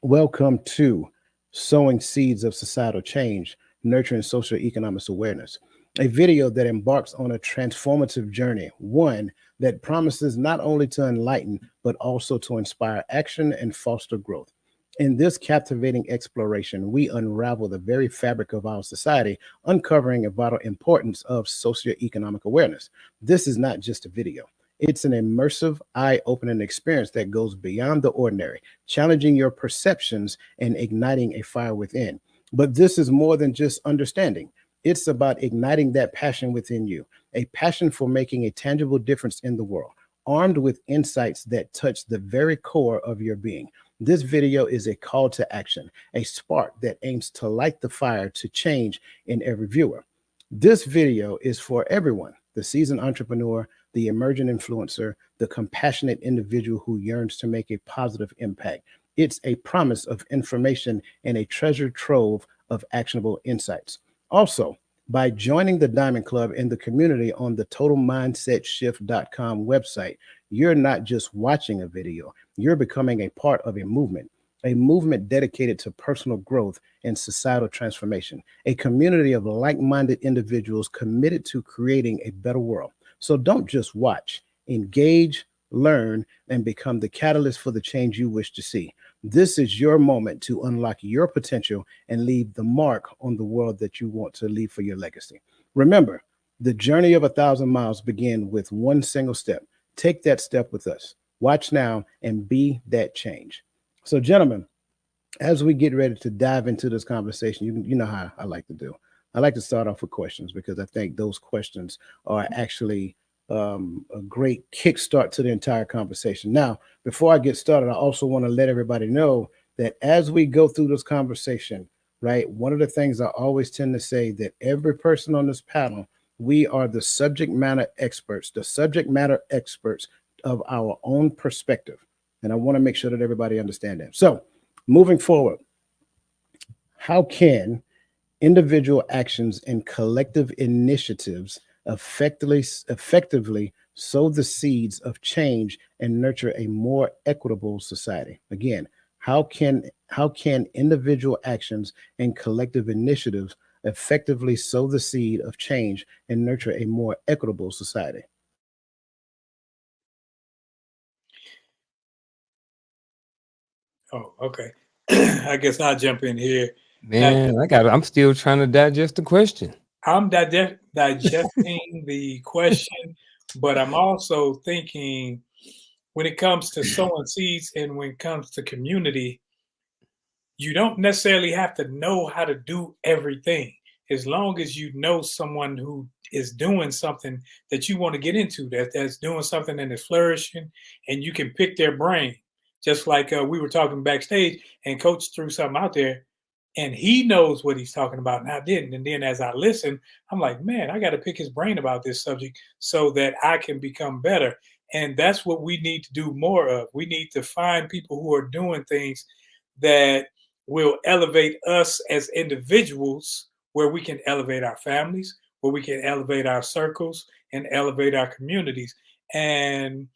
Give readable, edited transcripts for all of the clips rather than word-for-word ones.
Welcome to Sowing Seeds of Societal Change, Nurturing Socioeconomic Awareness, a video that embarks on a transformative journey, one that promises not only to enlighten, but also to inspire action and foster growth. In this captivating exploration, we unravel the very fabric of our society, uncovering a vital importance of socioeconomic awareness. This is not just a video. It's an immersive, eye opening experience that goes beyond the ordinary, challenging your perceptions and igniting a fire within. But this is more than just understanding. It's about igniting that passion within you, a passion for making a tangible difference in the world, armed with insights that touch the very core of your being. This video is a call to action, a spark that aims to light the fire to change in every viewer. This video is for everyone, the seasoned entrepreneur, the emerging influencer, the compassionate individual who yearns to make a positive impact. It's a promise of information and a treasure trove of actionable insights. Also, by joining the Diamond Club in the community on the totalmindsetshift.com website, you're not just watching a video, you're becoming a part of a movement dedicated to personal growth and societal transformation, a community of like minded individuals committed to creating a better world. So don't just watch, engage, learn, and become the catalyst for the change you wish to see. This is your moment to unlock your potential and leave the mark on the world that you want to leave for your legacy. Remember, the journey of 1,000 miles begins with one single step. Take that step with us. Watch now and be that change. So, gentlemen, as we get ready to dive into this conversation, you know how I like to do. I like to start off with questions because I think those questions are actually a great kickstart to the entire conversation. Now, before I get started, I also want to let everybody know that as we go through this conversation, right, one of the things I always tend to say that every person on this panel, we are the subject matter experts of our own perspective. And I want to make sure that everybody understand that. So, moving forward, how can individual actions and collective initiatives effectively sow the seeds of change and nurture a more equitable society? Again, how can individual actions and collective initiatives effectively sow the seed of change and nurture a more equitable society? Oh, okay. I guess I'll jump in here. Now, Man, I'm still trying to digest the question. I'm digesting the question, but I'm also thinking when it comes to sowing seeds and when it comes to community, you don't necessarily have to know how to do everything. As long as you know someone who is doing something that you want to get into, that's doing something and is flourishing, and you can pick their brain. Just like we were talking backstage, and Coach threw something out there, and he knows what he's talking about, and I didn't. And then as I listen, I'm like, man, I got to pick his brain about this subject so that I can become better. And that's what we need to do more of. We need to find people who are doing things that will elevate us as individuals, where we can elevate our families, where we can elevate our circles and elevate our communities. And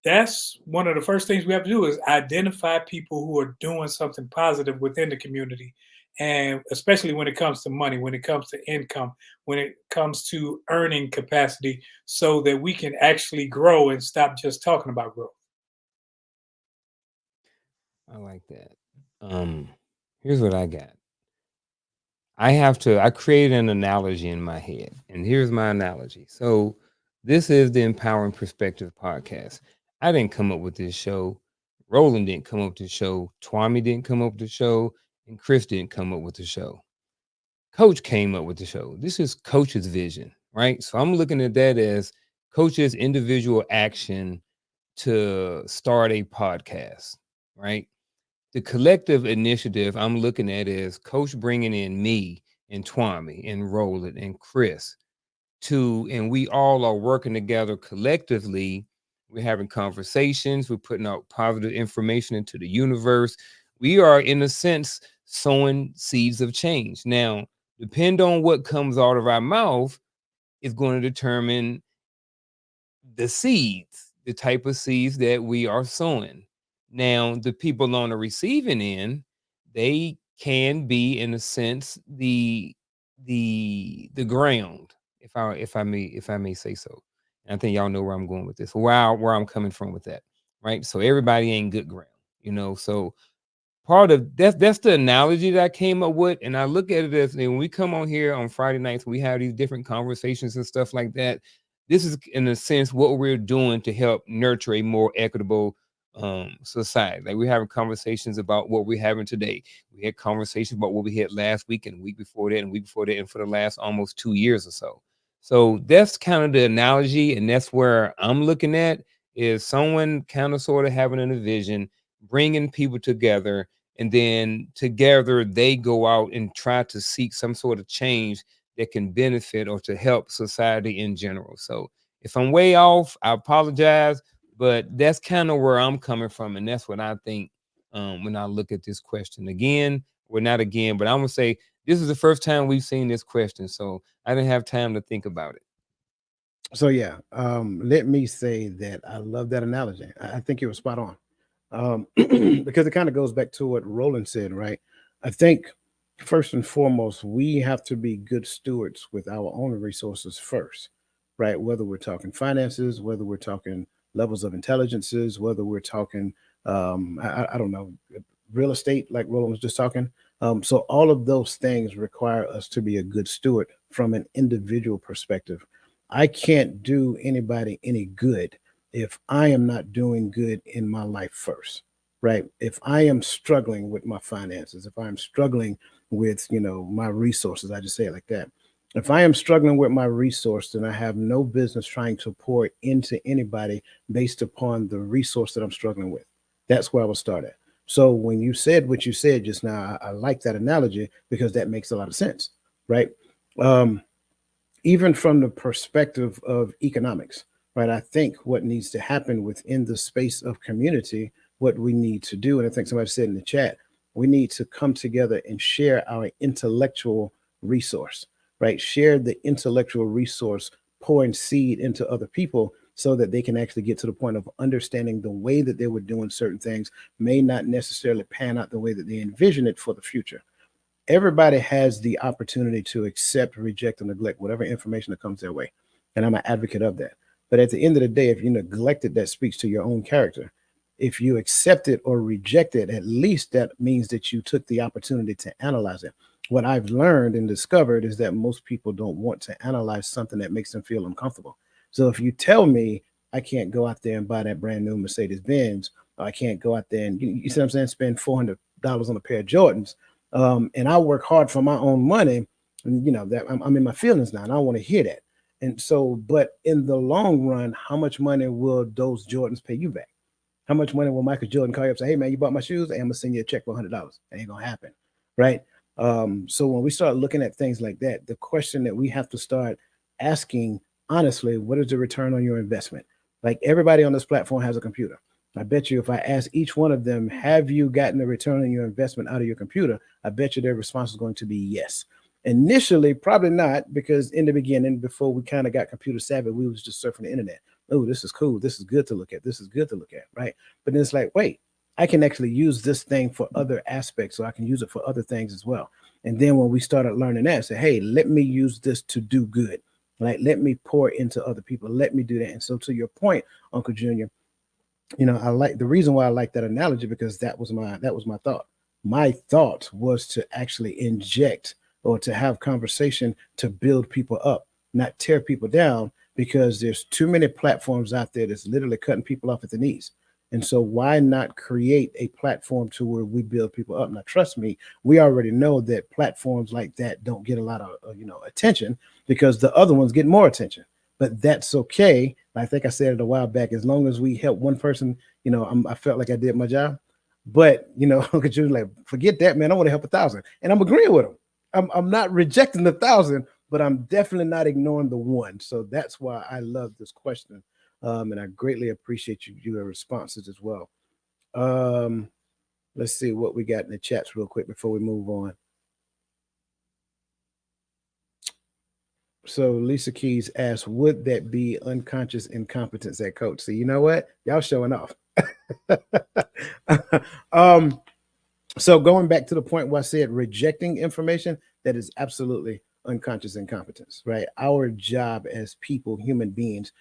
that's one of the first things we have to do is identify people who are doing something positive within the community. And especially when it comes to money, when it comes to income, when it comes to earning capacity, so that we can actually grow and stop just talking about growth. I like that. Um, Here's what I got. I create an analogy in my head, and here's my analogy. So this is the Empowering Perspective podcast. I didn't come up with this show. Roland didn't come up with the show. Twami didn't come up with the show. And Chris didn't come up with the show. Coach came up with the show. This is Coach's vision, right? So I'm looking at that as Coach's individual action to start a podcast, right? The collective initiative I'm looking at is Coach bringing in me and Twami and Roland and Chris and we all are working together collectively. We're having conversations, we're putting out positive information into the universe. We are, in a sense, sowing seeds of change. Now, depend on what comes out of our mouth is going to determine the seeds, the type of seeds that we are sowing. Now, the people on the receiving end, they can be, in a sense, the ground, if I may say so. And I think y'all know where I'm going with this, where I'm coming from with that, right? So everybody ain't good ground, So part of that's the analogy that I came up with, and I look at it as, when we come on here on Friday nights, we have these different conversations and stuff like that. This is, in a sense, what we're doing to help nurture a more equitable society. Like, we're having conversations about what we're having today. We had conversations about what we had last week and the week before that and week before that, and for the last almost 2 years or so. So that's kind of the analogy, and that's where I'm looking at, is someone kind of sort of having a vision, bringing people together, and then together they go out and try to seek some sort of change that can benefit or to help society in general. So if I'm way off, I apologize, but that's kind of where I'm coming from, and that's what I think when I look at this question. Again, well, not again, but I'm gonna say this is the first time we've seen this question, so I didn't have time to think about it. So yeah, let me say that I love that analogy. I think you were spot on, because it kind of goes back to what Roland said, right? I think first and foremost, we have to be good stewards with our own resources first, right? Whether we're talking finances, whether we're talking levels of intelligences, whether we're talking, I don't know, real estate, like Roland was just talking. So all of those things require us to be a good steward from an individual perspective. I can't do anybody any good if I am not doing good in my life first, right? If I am struggling with my finances, if I'm struggling with, my resources, I just say it like that. If I am struggling with my resource, then I have no business trying to pour into anybody based upon the resource that I'm struggling with. That's where I will start at. So when you said what you said just now, I like that analogy because that makes a lot of sense, right? Um, Even from the perspective of economics, right? I think what needs to happen within the space of community, what we need to do, and I think somebody said in the chat, we need to come together and share our intellectual resource, right? Share the intellectual resource, pouring seed into other people so that they can actually get to the point of understanding the way that they were doing certain things may not necessarily pan out the way that they envision it for the future. Everybody has the opportunity to accept, reject, or neglect whatever information that comes their way. And I'm an advocate of that. But at the end of the day, if you neglect it, that speaks to your own character. If you accept it or reject it, at least that means that you took the opportunity to analyze it. What I've learned and discovered is that most people don't want to analyze something that makes them feel uncomfortable. So if you tell me I can't go out there and buy that brand new Mercedes Benz, or I can't go out there and, you see what I'm saying, spend $400 on a pair of Jordans, and I work hard for my own money, and that I'm in my feelings now, and I want to hear that. And so, but in the long run, how much money will those Jordans pay you back? How much money will Michael Jordan call you up and say, "Hey man, you bought my shoes? Hey, I'm gonna send you a check for $100." That ain't gonna happen, right? So when we start looking at things like that, the question that we have to start asking honestly, what is the return on your investment? Like everybody on this platform has a computer. I bet you if I ask each one of them, have you gotten a return on your investment out of your computer? I bet you their response is going to be yes. Initially, probably not, because in the beginning, before we kind of got computer savvy, we was just surfing the internet. Oh, this is cool. This is good to look at. This is good to look at, right? But then it's like, wait, I can actually use this thing for other aspects, so I can use it for other things as well. And then when we started learning that, say, hey, let me use this to do good. Like, let me pour into other people. Let me do that. And so, to your point, Uncle Junior, I like the reason why I like that analogy because that was my thought. My thought was to actually inject or to have conversation to build people up, not tear people down, because there's too many platforms out there that's literally cutting people off at the knees. And so why not create a platform to where we build people up? Now, trust me, we already know that platforms like that don't get a lot of attention because the other ones get more attention. But that's okay. I think I said it a while back. As long as we help one person, I felt like I did my job. But Uncle Junior, like, forget that, man. I want to help 1,000, and I'm agreeing with him. I'm not rejecting the 1,000, but I'm definitely not ignoring the one. So that's why I love this question, and I greatly appreciate your responses as well. Um, let's see what we got in the chats real quick before we move on. So Lisa Keys asked, would that be unconscious incompetence at coach? So you know what? Y'all showing off. um, so going back to the point where I said rejecting information, that is absolutely unconscious incompetence, right? Our job as people, human beings,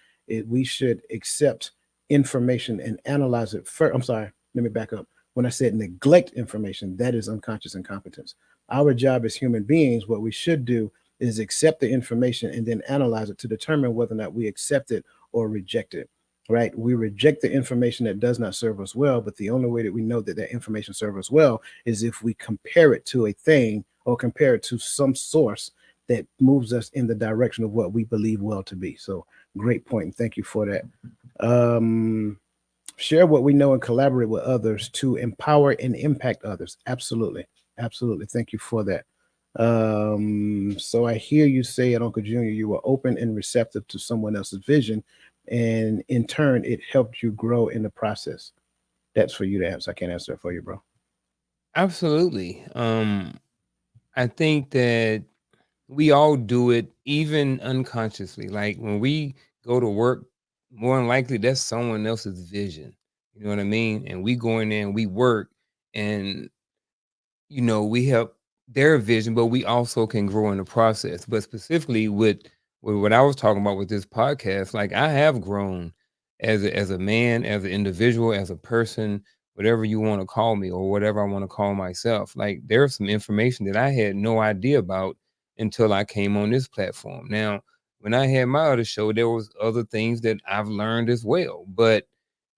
we should accept information and analyze it first. I'm sorry, let me back up. When I said neglect information, that is unconscious incompetence. Our job as human beings, what we should do is accept the information and then analyze it to determine whether or not we accept it or reject it, right? We reject the information that does not serve us well, but the only way that we know that that information serves us well is if we compare it to a thing or compare it to some source that moves us in the direction of what we believe well to be. So great point, and thank you for that. Um, Share what we know and collaborate with others to empower and impact others. Absolutely, absolutely. Thank you for that. So I hear you say at Uncle Junior, you were open and receptive to someone else's vision, and in turn, it helped you grow in the process. That's for you to answer. I can't answer that for you, bro. Absolutely. I think that we all do it even unconsciously. Like when we go to work, more than likely that's someone else's vision. You know what I mean? And we go in there and we work, and we help their vision, but we also can grow in the process. But specifically with what I was talking about with this podcast, like I have grown as a man, as an individual, as a person, whatever you want to call me or whatever I want to call myself. Like there's some information that I had no idea about until I came on this platform. Now, when I had my other show, there was other things that I've learned as well. But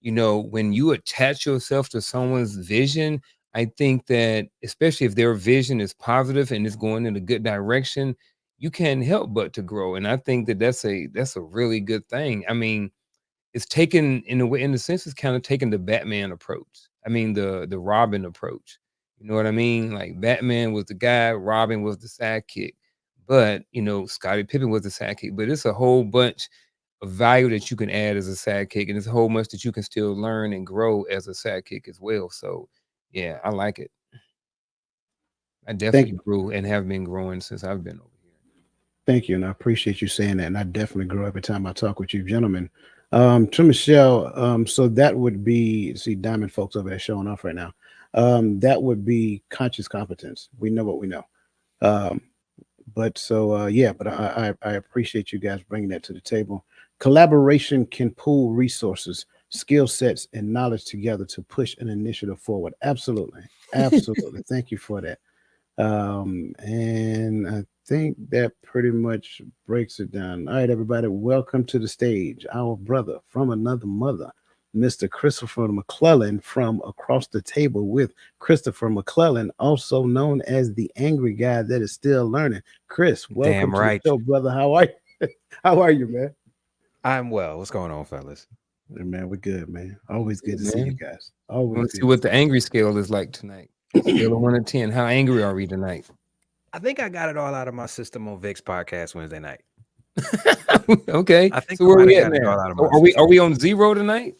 when you attach yourself to someone's vision, I think that especially if their vision is positive and it's going in a good direction, you can't help but to grow. And I think that that's a really good thing. I mean, it's taken in a way, in a sense, it's kind of taken the Batman approach. I mean, the Robin approach. You know what I mean? Like Batman was the guy, Robin was the sidekick, but Scottie Pippen was the sidekick. But it's a whole bunch of value that you can add as a sidekick, and it's a whole much that you can still learn and grow as a sidekick as well. So, yeah, I like it. I Thank definitely you. grew and have been growing since I've been over here. Thank you. And I appreciate you saying that. And I definitely grow every time I talk with you, gentlemen. To Michelle, so that would be, see, Diamond folks over there showing off right now. That would be conscious competence. We know what we know. Um, but so, yeah, but I appreciate you guys bringing that to the table. Collaboration can pool resources, skill sets, and knowledge together to push an initiative forward. Absolutely. Absolutely. Thank you for that. And I think that pretty much breaks it down. All right, everybody, welcome to the stage. Our brother from another mother, Mr. Christopher McClellan from across the table with Christopher McClellan, also known as the angry guy that is still learning. Chris, welcome Damn to the right. show, brother. How are you? How are you, man? I'm well. What's going on, fellas? Hey, man, we're good, man. Always good Good, to see you man. guys. I Always want to see good to what see the angry scale is like tonight. Scale of 1 to 10. How angry are we tonight? I think I got it all out of my system on Vic's podcast Wednesday night. Okay. I think So I where might we have at got it now? all out of So my are we system. on zero tonight?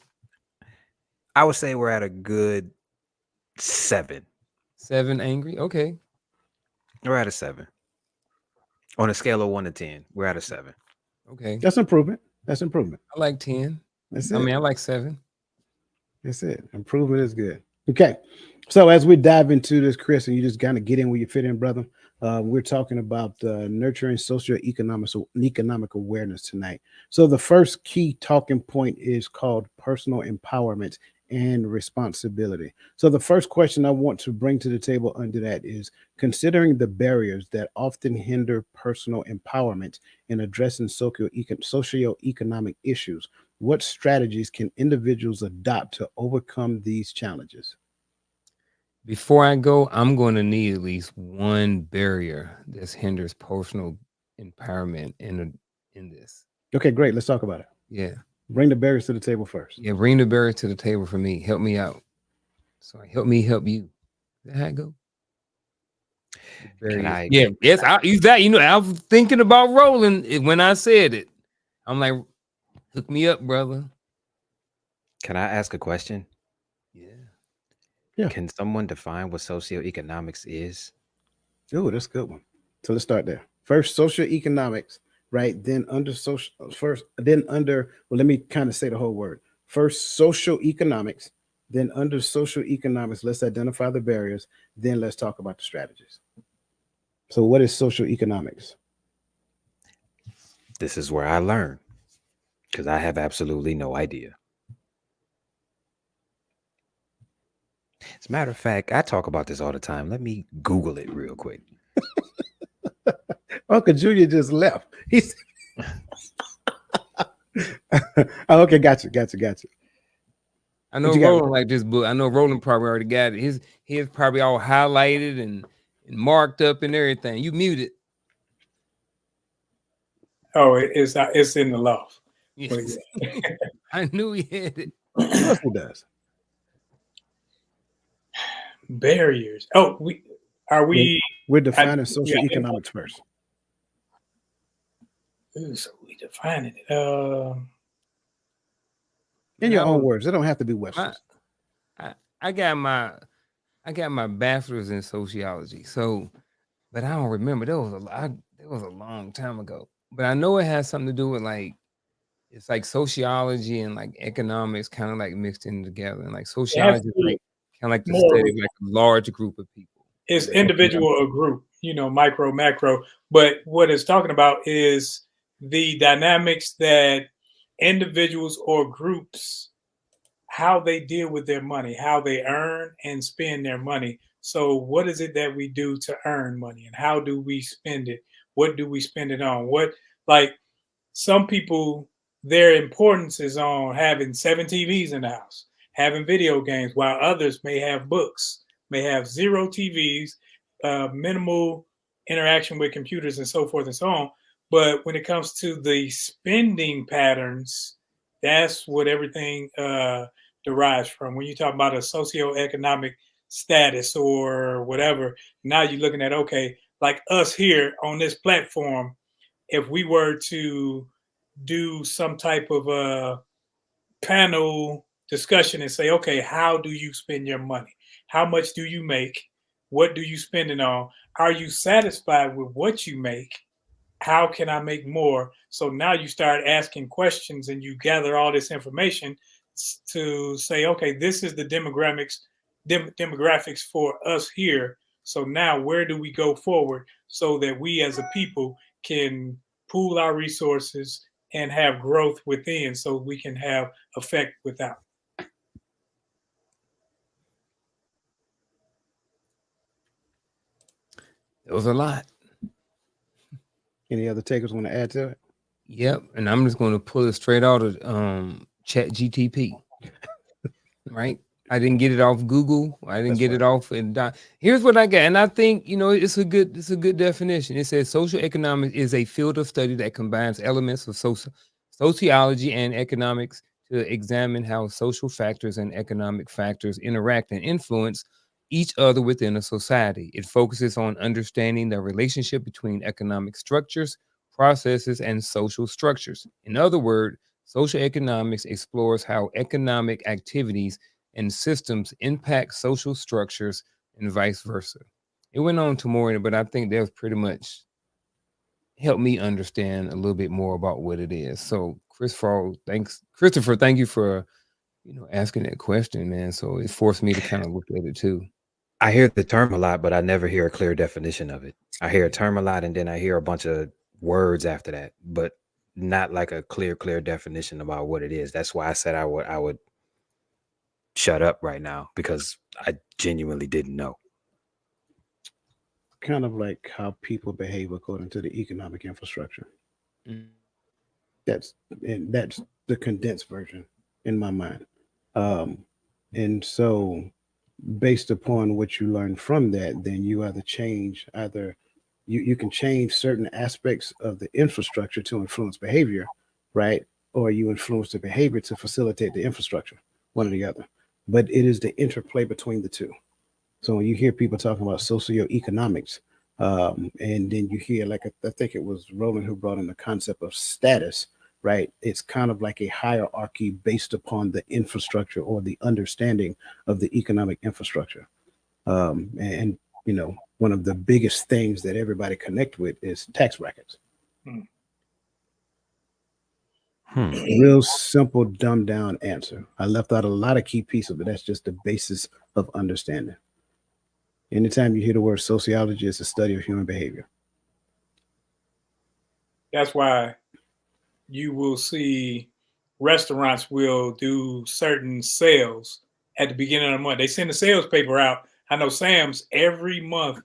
I would say we're at a good 7. 7 angry. Okay. We're at a 7. On a scale of 1 to 10, we're at a 7. Okay. That's improvement. That's improvement. I like 10. That's I it. mean, I like 7. That's it. Improvement is good. Okay. So as we dive into this, Chris, and you just kind of get in where you fit in, brother. We're talking about nurturing economic awareness tonight. So the first key talking point is called personal empowerment and responsibility. So the first question I want to bring to the table under that is considering the barriers that often hinder personal empowerment in addressing socioeconomic issues. What strategies can individuals adopt to overcome these challenges? Before I go, I'm going to need at least one barrier that hinders personal empowerment in this. Okay, great. Let's talk about it. Yeah. Bring the barriers to the table first. Yeah. Bring the barrier to the table for me. Help me out. So help me help you. Is that how it go? The Can barriers. I Yeah. Yes. I use that. I was thinking about rolling when I said it. I'm like, hook me up, brother. can I ask a question? Yeah. Yeah. Can someone define what socioeconomics is? Oh, that's a good one. So let's start there. First, socioeconomics, right? Then under social first, then under, well, let me kind of say the whole word. First, socioeconomics. Then under socioeconomics, let's identify the barriers. Then let's talk about the strategies. So what is socioeconomics? This is where I learn, because I have absolutely no idea. As a matter of fact, I talk about this all the time. Let me Google it real quick. Uncle Junior just left. He's oh, okay, gotcha. I know What you got? Roland like this book. I know Roland probably already got it. His probably all highlighted and marked up and everything. You muted. Oh, it's in the loft. Yes. I knew he had it. Of course he does. Barriers. Oh, We're defining socioeconomics first. So we defining it. In your own words. They don't have to be Webster's. I got my bachelor's in sociology. So, but I don't remember. That was a long time ago. But I know it has something to do with like, it's like sociology and like economics kind of like mixed in together. And like sociology is like kind of like the study of like a large group of people. It's individual or group, micro, macro. But what it's talking about is the dynamics that individuals or groups, how they deal with their money, how they earn and spend their money. So what is it that we do to earn money, and how do we spend it? What do we spend it on? Like some people, their importance is on having 7 TVs in the house, having video games, while others may have books, may have 0 TVs, minimal interaction with computers and so forth and so on. But when it comes to the spending patterns, that's what everything derives from. When you talk about a socioeconomic status or whatever, now you're looking at, okay, like us here on this platform, if we were to do some type of a panel discussion and say, okay, how do you spend your money? How much do you make? What do you spend it on? Are you satisfied with what you make? How can I make more? So now you start asking questions and you gather all this information to say, okay, this is the demographics for us here. So now where do we go forward so that we as a people can pool our resources and have growth within so we can have effect without? It was a lot. Any other takers want to add to it? Yep. And I'm just going to pull it straight out of Chat GTP. Right? I didn't get it off Google. I didn't get it off. And here's what I got. And I think, it's a good definition. It says socioeconomics is a field of study that combines elements of sociology and economics to examine how social factors and economic factors interact and influence each other within a society. It focuses on understanding the relationship between economic structures, processes, and social structures. In other words, socioeconomics explores how economic activities and systems impact social structures and vice versa. It went on to more, but I think that was pretty much helped me understand a little bit more about what it is. So Christopher, thank you for asking that question, man. So it forced me to kind of look at it too. I hear the term a lot, but I never hear a clear definition of it. I hear a term a lot, and then I hear a bunch of words after that, but not like a clear definition about what it is. That's why I said I would shut up right now, because I genuinely didn't know. Kind of like how people behave according to the economic infrastructure. Mm. That's the condensed version in my mind. And so based upon what you learn from that, then you you can change certain aspects of the infrastructure to influence behavior, right? Or you influence the behavior to facilitate the infrastructure, one or the other. But it is the interplay between the two. So when you hear people talking about socioeconomics, and then you hear, like, I think it was Roland who brought in the concept of status, right? It's kind of like a hierarchy based upon the infrastructure or the understanding of the economic infrastructure. And one of the biggest things that everybody connect with is tax brackets. Real simple, dumbed down answer. I left out a lot of key pieces, but that's just the basis of understanding. Anytime you hear the word sociology, it's a study of human behavior. That's why you will see restaurants will do certain sales at the beginning of the month. They send the sales paper out. I know Sam's every month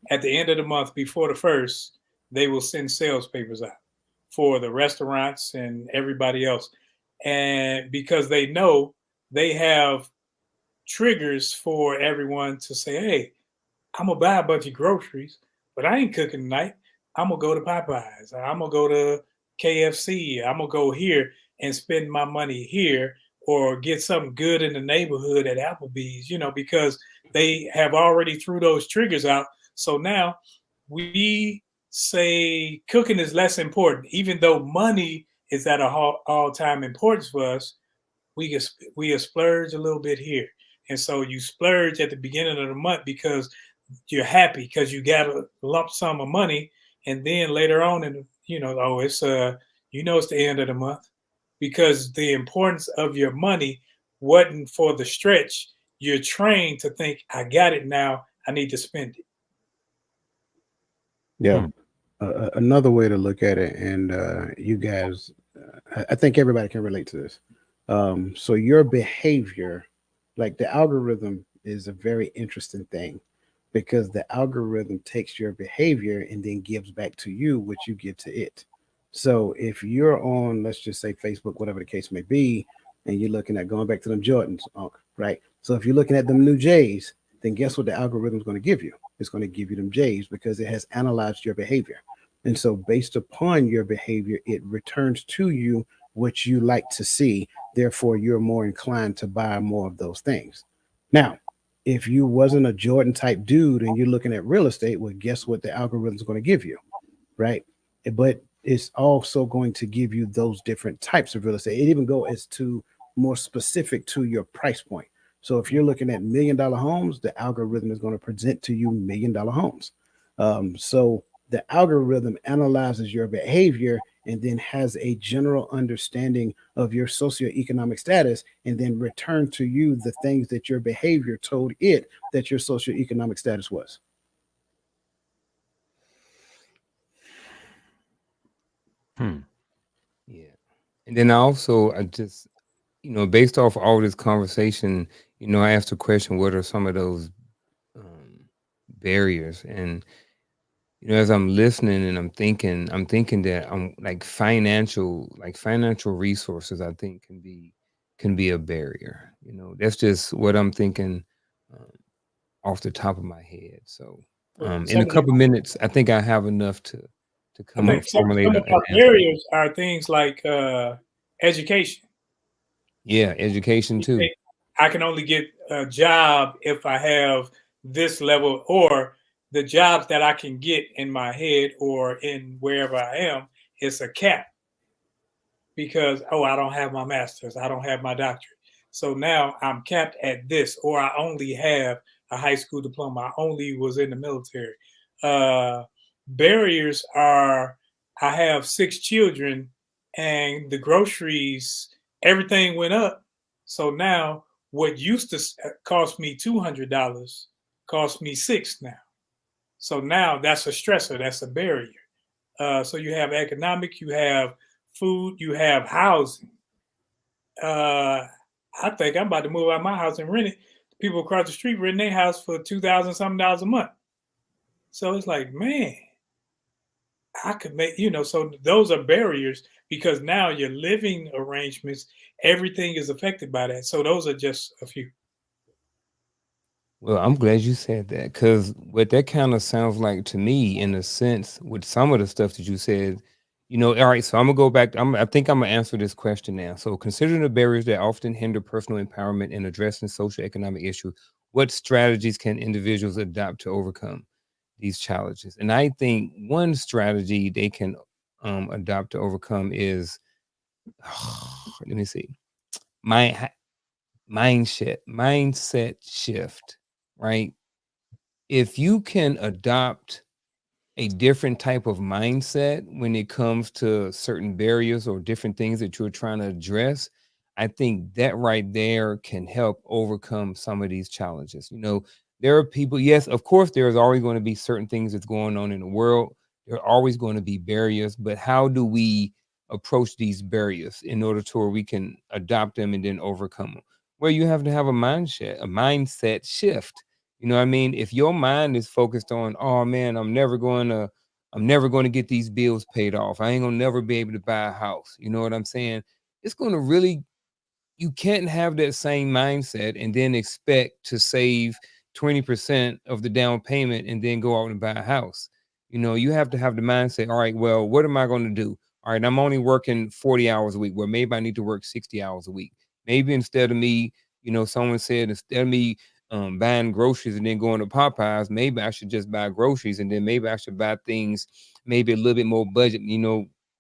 at the end of the month before the first, they will send sales papers out for the restaurants and everybody else. And because they know they have triggers for everyone to say, hey, I'm gonna buy a bunch of groceries, but I ain't cooking tonight. I'm gonna go to Popeyes. I'm gonna go to KFC. I'm gonna go here and spend my money here, or get something good in the neighborhood at Applebee's. Because they have already threw those triggers out. So now we say cooking is less important, even though money is at a all time importance for us. We splurge a little bit here, and so you splurge at the beginning of the month because you're happy because you got a lump sum of money, and then later on, and oh, it's the end of the month, because the importance of your money wasn't for the stretch. You're trained to think, I got it now, I need to spend it. Yeah. Another way to look at it, and you guys, I think everybody can relate to this. So your behavior, like the algorithm, is a very interesting thing because the algorithm takes your behavior and then gives back to you what you give to it. So if you're on, let's just say Facebook, whatever the case may be, and you're looking at going back to them Jordans, right? So if you're looking at them new J's, then guess what the algorithm is going to give you? It's going to give you them J's because it has analyzed your behavior. And so based upon your behavior, it returns to you what you like to see. Therefore, you're more inclined to buy more of those things. Now, if you wasn't a Jordan type dude and you're looking at real estate, well, guess what the algorithm is going to give you, right? But it's also going to give you those different types of real estate. It even go as to more specific to your price point. So if you're looking at $1 million homes, the algorithm is going to present to you $1 million homes. So the algorithm analyzes your behavior and then has a general understanding of your socioeconomic status and then return to you the things that your behavior told it that your socioeconomic status was. Yeah. And then I just, based off all this conversation, I asked the question, what are some of those um, barriers? And as I'm listening and I'm thinking that I'm like financial resources, I think can be a barrier. That's just what I'm thinking um, off the top of my head. So in Some a of the, couple minutes, I think I have enough to I come up think formulate some of an our answer. barriers are things like education. Yeah, education You too. think I can only get a job if I have this level, or the jobs that I can get in my head or in wherever I am, it's a cap because, oh, I don't have my master's, I don't have my doctorate. So now I'm capped at this, or I only have a high school diploma, I only was in the military. Uh, Barriers are, I have 6 children and the groceries, everything went up. So now what used to cost me $200 cost me six now. So now that's a stressor, that's a barrier. So you have economic, you have food, you have housing. Uh, I think I'm about to move out of my house and rent it. People across the street renting their house for $2,000 something dollars a month. So it's like, man, I could make, so those are barriers because now your living arrangements, everything is affected by that. So those are just a few. Well, I'm glad you said that because what that kind of sounds like to me, in a sense, with some of the stuff that you said, all right. So I'm gonna go back. I think I'm gonna answer this question now. So, considering the barriers that often hinder personal empowerment in addressing social economic issues, what strategies can individuals adopt to overcome these challenges? And I think one strategy they can adopt to overcome is, let me see, my mindset shift, right? If you can adopt a different type of mindset when it comes to certain barriers or different things that you're trying to address, I think that right there can help overcome some of these challenges. There are people, yes, of course, there's always going to be certain things that's going on in the world. There are always going to be barriers, but how do we approach these barriers in order to where we can adopt them and then overcome them? Well, you have to have a mindset shift. You know what I mean? If your mind is focused on, oh man, I'm never going to get these bills paid off. I ain't gonna never be able to buy a house. You know what I'm saying? It's gonna really You can't have that same mindset and then expect to save 20% of the down payment and then go out and buy a house. You have to have the mindset, all right, well, what am I going to do? All right, I'm only working 40 hours a week. Well, maybe I need to work 60 hours a week. Maybe instead of me, someone said instead of me buying groceries and then going to Popeyes, maybe I should just buy groceries and then maybe I should buy things maybe a little bit more budget.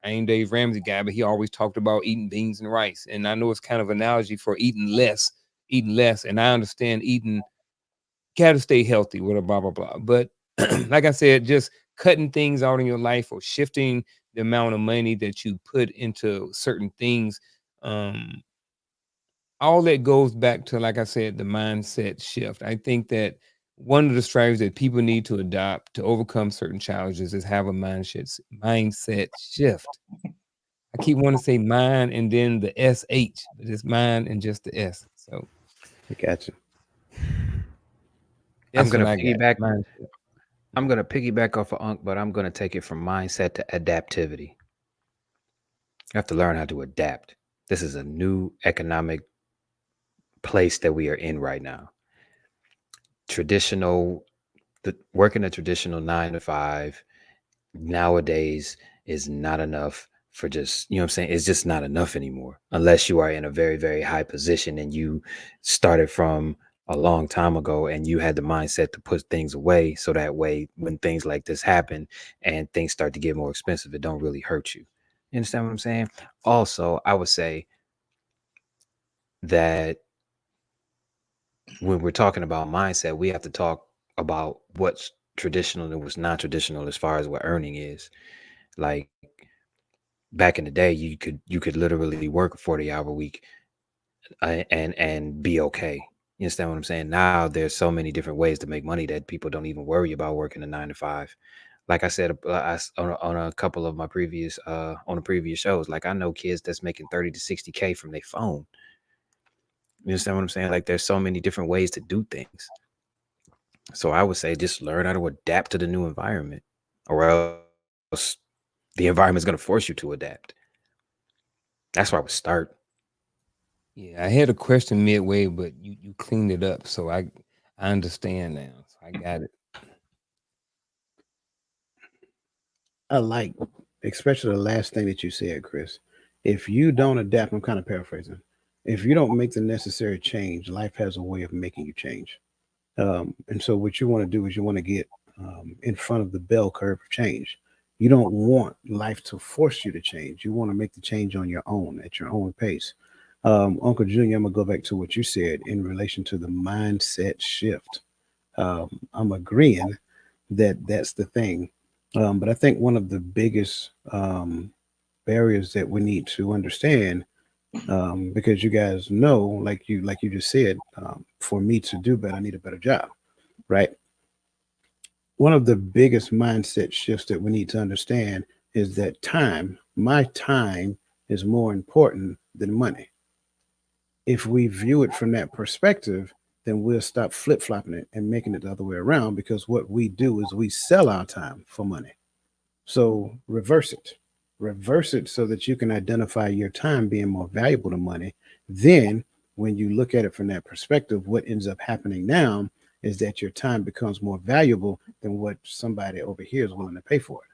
I ain't Dave Ramsey guy, but he always talked about eating beans and rice. And I know it's kind of an analogy for eating less. And I understand eating, gotta stay healthy with a blah, blah, blah. But like I said, just cutting things out in your life or shifting the amount of money that you put into certain things. All that goes back to, like I said, the mindset shift. I think that one of the strategies that people need to adopt to overcome certain challenges is have a mindset shift. I keep wanting to say mind and then the SH, but it's mind and just the S. So I got you. I'm that's what gonna I got. piggyback. Mindset. I'm gonna piggyback off of Unc, but I'm gonna take it from mindset to adaptivity. You have to learn how to adapt. This is a new economic place that we are in right now. Traditional, working a traditional 9 to 5 nowadays is not enough for just, you know what I'm saying? It's just not enough anymore unless you are in a very, very high position and you started from a long time ago and you had the mindset to put things away so that way when things like this happen and things start to get more expensive, it don't really hurt you. You understand what I'm saying? Also, I would say that when we're talking about mindset, we have to talk about what's traditional and what's non-traditional as far as what earning is. Like back in the day, you could literally work a 40-hour week and be okay. You understand what I'm saying? Now there's so many different ways to make money that people don't even worry about working a 9 to 5. Like I said, on a couple of my previous on the previous shows, like I know kids that's making 30 to 60K from their phone. You understand what I'm saying? Like there's so many different ways to do things. So I would say just learn how to adapt to the new environment, or else the environment's going to force you to adapt. That's where I would start. Yeah, I had a question midway, but you cleaned it up. So I understand now. So I got it. I like, especially the last thing that you said, Chris. If you don't adapt, I'm kind of paraphrasing. If you don't make the necessary change, life has a way of making you change. And so, what you want to do is you want to get in front of the bell curve of change. You don't want life to force you to change. You want to make the change on your own, at your own pace. Uncle Junior, I'm gonna go back to what you said in relation to the mindset shift. I'm agreeing that that's the thing. But I think one of the biggest barriers that we need to understand, because you guys know, like you just said, for me to do better, I need a better job, right? One of the biggest mindset shifts that we need to understand is that my time, is more important than money. If we view it from that perspective, then we'll stop flip flopping it and making it the other way around, because what we do is we sell our time for money. So reverse it so that you can identify your time being more valuable than money. Then, when you look at it from that perspective, what ends up happening now is that your time becomes more valuable than what somebody over here is willing to pay for it.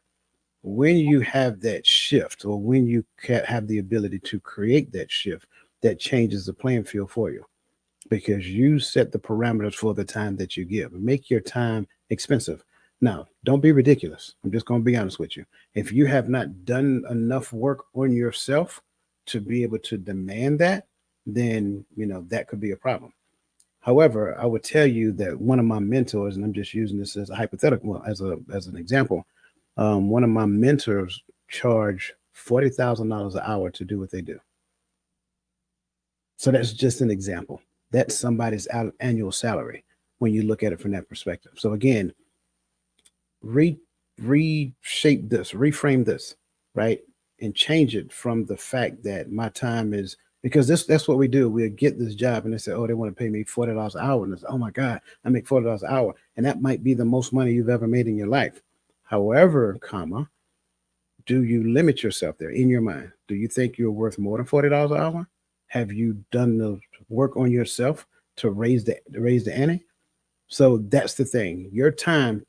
When you have that shift, or when you have the ability to create that shift, that changes the playing field for you, because you set the parameters for the time that you give. Make your time expensive. Now, don't be ridiculous. I'm just going to be honest with you. If you have not done enough work on yourself to be able to demand that, then that could be a problem. However, I would tell you that one of my mentors, and I'm just using this as a hypothetical, as an example, One of my mentors charge $40,000 an hour to do what they do. So that's just an example. That's somebody's annual salary when you look at it from that perspective. So again, re reshape this, reframe this, right? And change it from the fact that my time is, because that's what we do. We'll get this job and they say, oh, they want to pay me $40 an hour. And it's, oh my God, I make $40 an hour. And that might be the most money you've ever made in your life. However, comma, do you limit yourself there in your mind? Do you think you're worth more than $40 an hour? Have you done the work on yourself to raise the ante? So that's the thing. Your time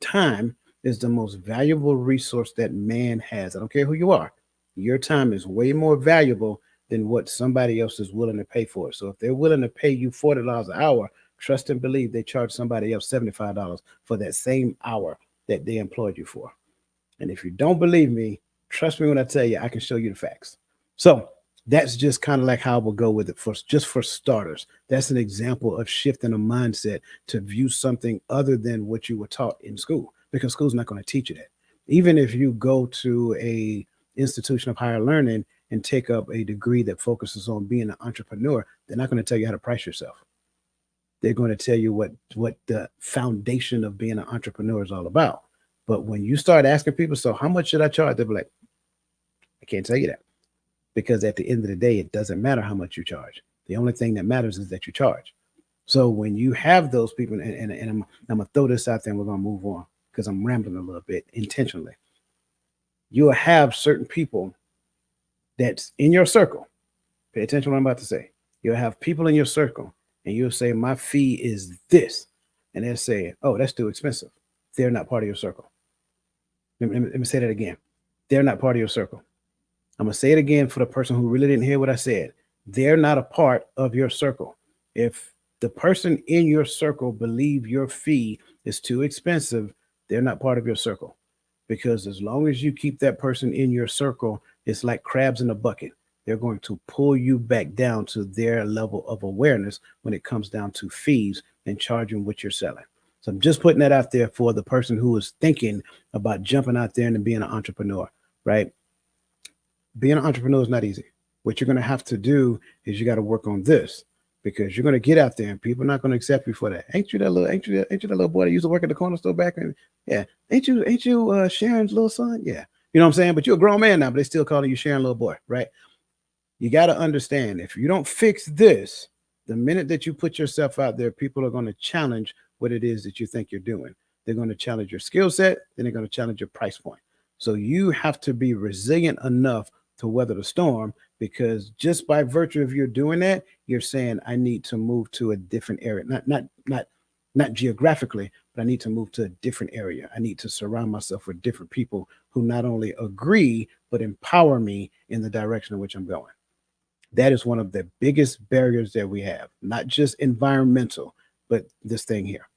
is the most valuable resource that man has. I don't care who you are. Your time is way more valuable than what somebody else is willing to pay for it. So if they're willing to pay you $40 an hour, trust and believe they charge somebody else $75 for that same hour that they employed you for. And if you don't believe me, trust me when I tell you, I can show you the facts. So that's just kind of like how we'll go with it for just for starters. That's an example of shifting a mindset to view something other than what you were taught in school, because school's not going to teach you that. Even if you go to a institution of higher learning and take up a degree that focuses on being an entrepreneur, they're not going to tell you how to price yourself. They're going to tell you what the foundation of being an entrepreneur is all about. But when you start asking people, so how much should I charge? They'll be like, I can't tell you that, because at the end of the day, it doesn't matter how much you charge. The only thing that matters is that you charge. So when you have those people, and I'm going to throw this out there and we're going to move on because I'm rambling a little bit intentionally. You'll have certain people that's in your circle. Pay attention to what I'm about to say. You'll have people in your circle and you'll say, my fee is this. And they'll say, oh, that's too expensive. They're not part of your circle. Let me say that again. They're not part of your circle. I'm going to say it again for the person who really didn't hear what I said. They're not a part of your circle. If the person in your circle believe your fee is too expensive, they're not part of your circle. Because as long as you keep that person in your circle, it's like crabs in a bucket. They're going to pull you back down to their level of awareness when it comes down to fees and charging what you're selling. So I'm just putting that out there for the person who is thinking about jumping out there and being an entrepreneur, right? Being an entrepreneur is not easy. What you're going to have to do is you got to work on this, because you're going to get out there and people are not going to accept you for that. Ain't you that little boy that used to work at the corner store back in? Yeah. Ain't you Sharon's little son? Yeah. You know what I'm saying? But you're a grown man now, but they still calling you Sharon little boy, right? You got to understand, if you don't fix this, the minute that you put yourself out there, people are going to challenge what it is that you think you're doing. They're going to challenge your skill set, then they're going to challenge your price point. So you have to be resilient enough to weather the storm, because just by virtue of you doing that, you're saying, I need to move to a different area. Not geographically, but I need to move to a different area. I need to surround myself with different people who not only agree, but empower me in the direction in which I'm going. That is one of the biggest barriers that we have, not just environmental, but this thing here.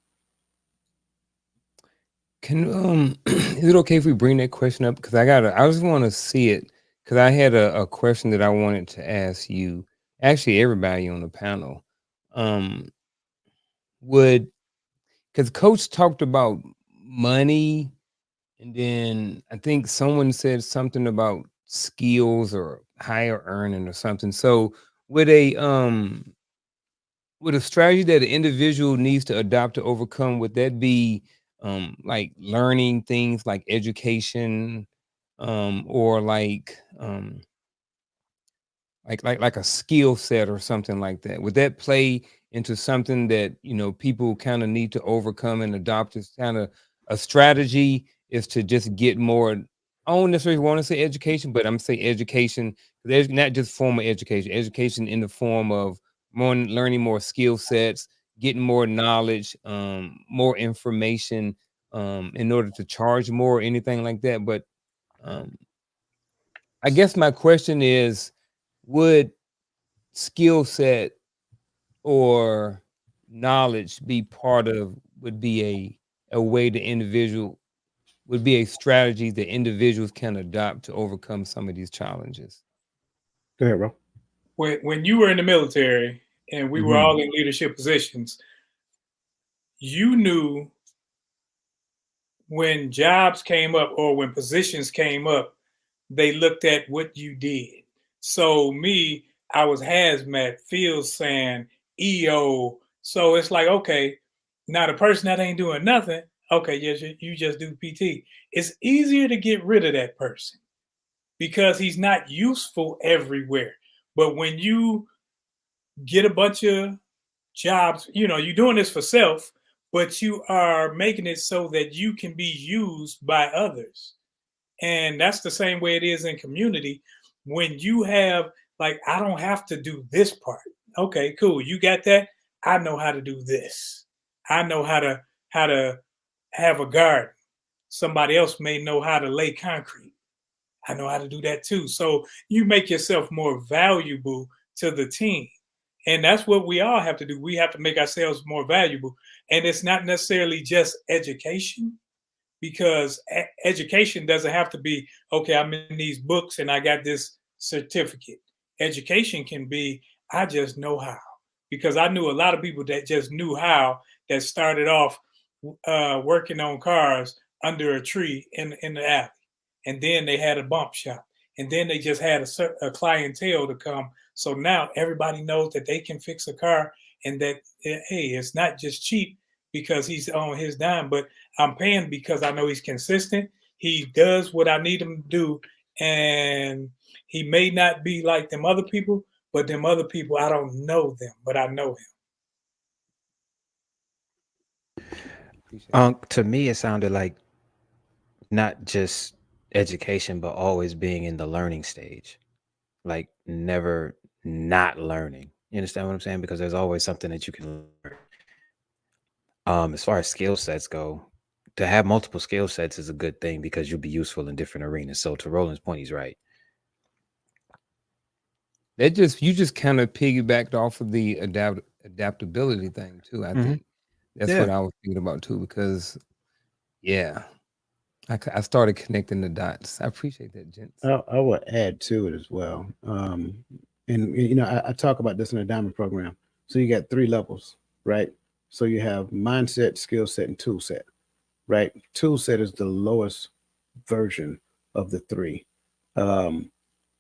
Can is it okay if we bring that question up? Because I just want to see it, because I had a question that I wanted to ask you, actually everybody on the panel. Um, would Because Coach talked about money, and then I think someone said something about skills or higher earning or something. So would a strategy that an individual needs to adopt to overcome, would that be like learning things like education, or like a skill set or something like that? Would that play into something that people kind of need to overcome and adopt as kind of a strategy, is to just get more? I don't necessarily want to say education, but I'm say education. There's not just formal education in the form of more learning more skill sets, getting more knowledge, more information, in order to charge more or anything like that. But um, I guess my question is, would skill set or knowledge be part of, would be a way the individual, would be a strategy that individuals can adopt to overcome some of these challenges? Go ahead, bro. When you were in the military and we were Mm-hmm. all in leadership positions, you knew when jobs came up or when positions came up, they looked at what you did. So me, I was hazmat, field sand, EO. So it's like, okay, now the person that ain't doing nothing, okay, yes, you just do PT. It's easier to get rid of that person because he's not useful everywhere. But when you get a bunch of jobs, you're doing this for self, but you are making it so that you can be used by others. And that's the same way it is in community. When you have, like, I don't have to do this part. Okay, cool. You got that? I know how to do this. I know how to have a garden. Somebody else may know how to lay concrete. I know how to do that too. So you make yourself more valuable to the team. And that's what we all have to do. We have to make ourselves more valuable. And it's not necessarily just education, because education doesn't have to be, okay, I'm in these books and I got this certificate. Education can be, I just know how. Because I knew a lot of people that just knew how, that started off working on cars under a tree in the alley. And then they had a bump shop. And then they just had a clientele to come. So now everybody knows that they can fix a car, and that, hey, it's not just cheap because he's on his dime, but I'm paying because I know he's consistent. He does what I need him to do. And he may not be like them other people, but them other people, I don't know them, but I know him. To me, it sounded like not just education, but always being in the learning stage, like never not learning. You understand what I'm saying? Because there's always something that you can learn. As far as skill sets go, to have multiple skill sets is a good thing because you'll be useful in different arenas. So to Roland's point, he's right. You just kind of piggybacked off of the adaptability thing too. I think that's what I was thinking about too, because I started connecting the dots. I appreciate that, gents. I will add to it as well. And I talk about this in the diamond program. So you got 3 levels, right? So you have mindset, skill set, and tool set, right? Tool set is the lowest version of the 3.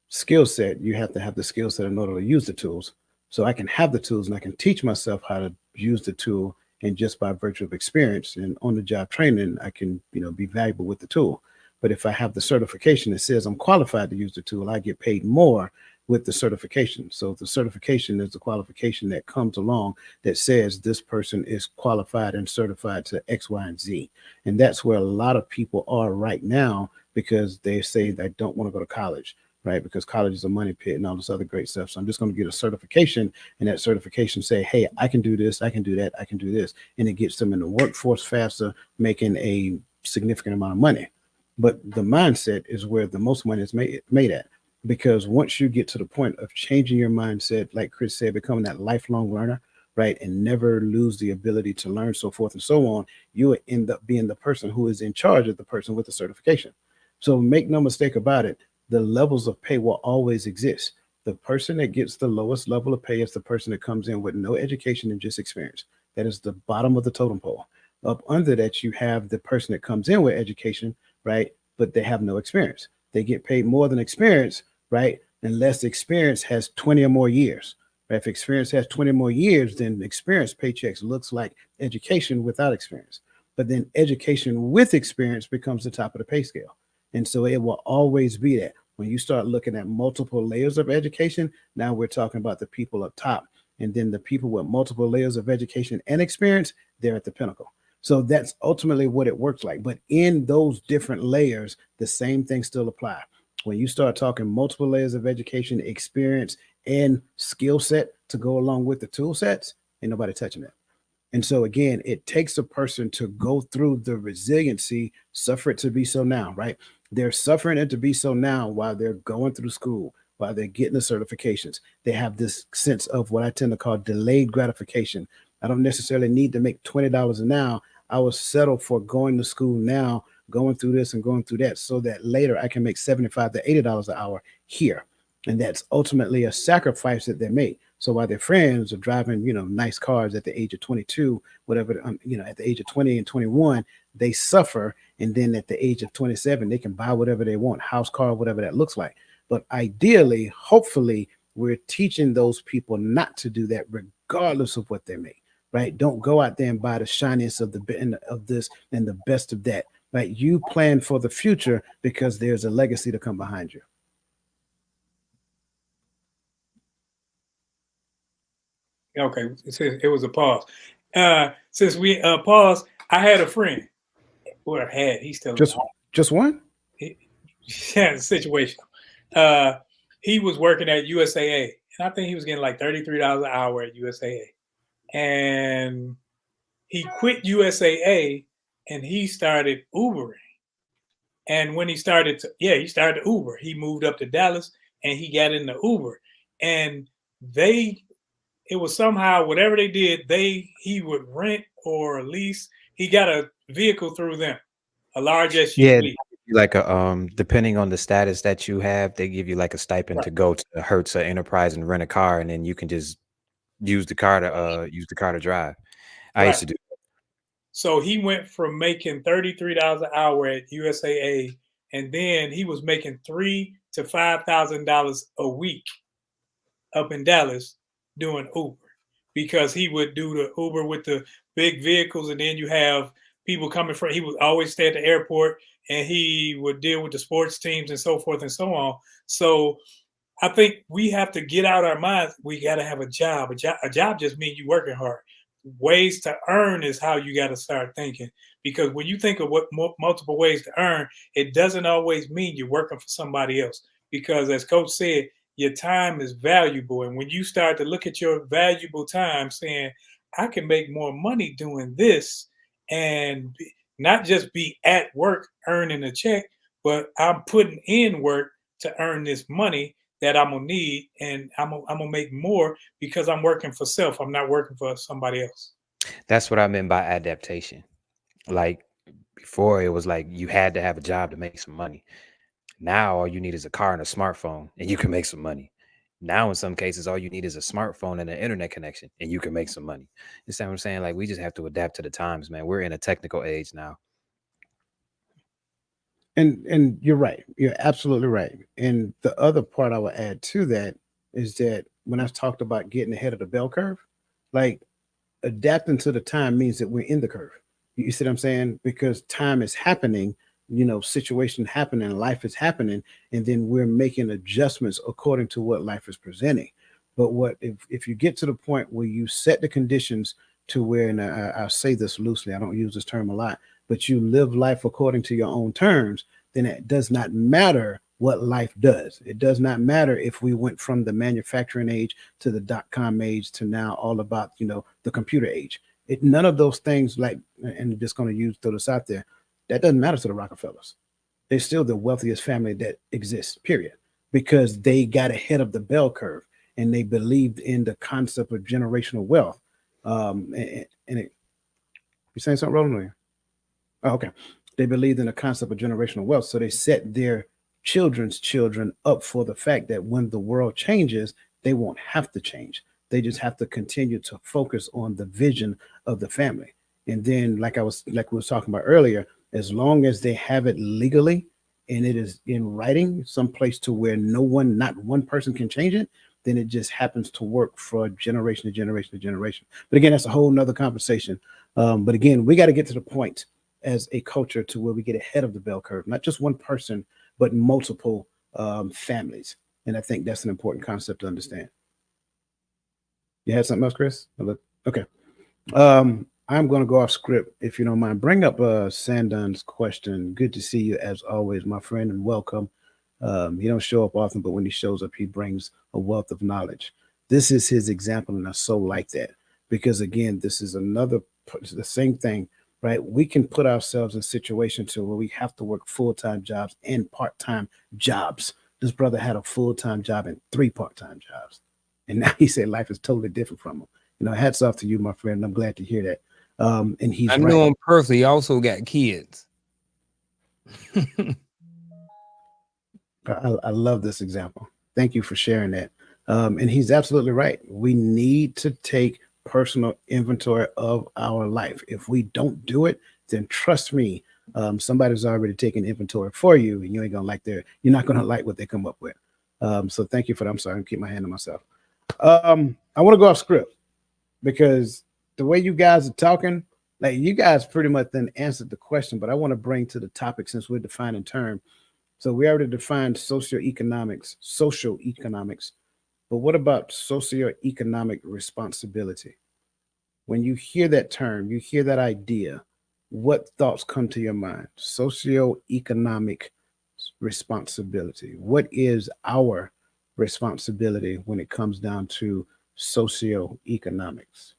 Skill set, you have to have the skill set in order to use the tools. So I can have the tools and I can teach myself how to use the tool, and just by virtue of experience and on the job training, I can be valuable with the tool. But if I have the certification that says I'm qualified to use the tool, I get paid more with the certification. So the certification is the qualification that comes along that says this person is qualified and certified to X, Y, and Z. And that's where a lot of people are right now, because they say they don't want to go to college, right? Because college is a money pit and all this other great stuff. So I'm just going to get a certification, and that certification say, hey, I can do this, I can do that, I can do this. And it gets them in the workforce faster, making a significant amount of money. But the mindset is where the most money is made at. Because once you get to the point of changing your mindset, like Chris said, becoming that lifelong learner, right, and never lose the ability to learn, so forth and so on, you will end up being the person who is in charge of the person with the certification. So make no mistake about it, the levels of pay will always exist. The person that gets the lowest level of pay is the person that comes in with no education and just experience. That is the bottom of the totem pole. Up under that, you have the person that comes in with education, right, but they have no experience. They get paid more than experience, right, unless experience has 20 or more years. Right? If experience has 20 more years, then experience paychecks looks like education without experience. But then education with experience becomes the top of the pay scale. And so it will always be that. When you start looking at multiple layers of education, now we're talking about the people up top. And then the people with multiple layers of education and experience, they're at the pinnacle. So that's ultimately what it works like. But in those different layers, the same things still apply. When you start talking multiple layers of education, experience, and skill set to go along with the tool sets, ain't nobody touching that. And so again, it takes a person to go through the resiliency, suffer it to be so now, right? They're suffering it to be so now while they're going through school, while they're getting the certifications. They have this sense of what I tend to call delayed gratification. I don't necessarily need to make $20 an hour. I will settle for going to school now, going through this and going through that, so that later I can make $75 to $80 an hour here. And that's ultimately a sacrifice that they make. So while their friends are driving, nice cars at the age of 22, whatever, at the age of 20 and 21, they suffer And then at the age of 27, they can buy whatever they want, house, car, whatever that looks like. But ideally, hopefully, we're teaching those people not to do that, regardless of what they make. Right? Don't go out there and buy the shiniest of this and the best of that. Right? You plan for the future because there's a legacy to come behind you. Okay, it was a pause. Since we paused, I had a friend. Or had, he's still just one? Yeah, situation. He was working at USAA, and I think he was getting like $33 an hour at USAA. And he quit USAA and he started Ubering. And when he started Uber. He moved up to Dallas and he got into Uber. And it was somehow whatever they did, he would rent or lease. He got a vehicle through them, a large SUV. Yeah, like a depending on the status that you have, they give you like a stipend to go to Hertz or Enterprise and rent a car, and then you can just use the car to drive. I used to do. So he went from making $33 an hour at USAA, and then he was making $3,000 to $5,000 a week up in Dallas doing Uber, because he would do the Uber with the big vehicles, and then you have people coming from. He would always stay at the airport, and he would deal with the sports teams and so forth and so on. So I think we have to get out our minds. We got to have a job. A job just means you working hard. Ways to earn is how you got to start thinking, because when you think of what multiple ways to earn, it doesn't always mean you're working for somebody else, because as Coach said, your time is valuable. And when you start to look at your valuable time saying, I can make more money doing this, and not just be at work earning a check, but I'm putting in work to earn this money that I'm gonna need, and I'm gonna make more because I'm working for self. I'm not working for somebody else. That's what I meant by adaptation. Like before, it was like you had to have a job to make some money. Now all you need is a car and a smartphone, and you can make some money. Now in some cases, all you need is a smartphone and an internet connection, and you can make some money. You see what I'm saying? Like we just have to adapt to the times, man. We're in a technical age now. And you're right. You're absolutely right. And the other part I would add to that is that when I talked about getting ahead of the bell curve, like adapting to the time means that we're in the curve. You see what I'm saying? Because time is happening, situation happening, life is happening, and then we're making adjustments according to what life is presenting. But what if you get to the point where you set the conditions to where, and I'll say this loosely, I don't use this term a lot, but you live life according to your own terms, then it does not matter what life does. It does not matter if we went from the manufacturing age to the .com age to now all about, the computer age. None of those things, like, and I'm just going to throw this out there, that doesn't matter to the Rockefellers. They're still the wealthiest family that exists, period, because they got ahead of the bell curve and they believed in the concept of generational wealth. You saying something, Roland? Oh, okay. They believed in the concept of generational wealth. So they set their children's children up for the fact that when the world changes, they won't have to change. They just have to continue to focus on the vision of the family. And then, like we were talking about earlier, as long as they have it legally and it is in writing, someplace to where not one person can change it, then it just happens to work for generation to generation to generation. But again, that's a whole nother conversation. But again, we got to get to the point as a culture to where we get ahead of the bell curve, not just one person, but multiple families. And I think that's an important concept to understand. You had something else, Chris? Okay. I'm going to go off script, if you don't mind. Bring up Sandon's question. Good to see you as always, my friend, and welcome. He don't show up often, but when he shows up, he brings a wealth of knowledge. This is his example, and I so like that because, again, this is the same thing, right? We can put ourselves in situations where we have to work full-time jobs and part-time jobs. This brother had a full-time job and 3 part-time jobs, and now he said life is totally different from him. Hats off to you, my friend. I'm glad to hear that. And he's I know him personally. He also got kids. I love this example. Thank you for sharing that. And he's absolutely right. We need to take personal inventory of our life. If we don't do it, then trust me, Somebody's already taking inventory for you, and you ain't gonna you're not gonna like what they come up with. So thank you for that. I'm sorry, I'm keep my hand on myself. I want to go off script because the way you guys are talking, like you guys pretty much then answered the question, but I want to bring to the topic since we're defining term. So we already defined socioeconomics, but what about socioeconomic responsibility? When you hear that term, you hear that idea, what thoughts come to your mind? Socioeconomic responsibility. What is our responsibility when it comes down to socioeconomics?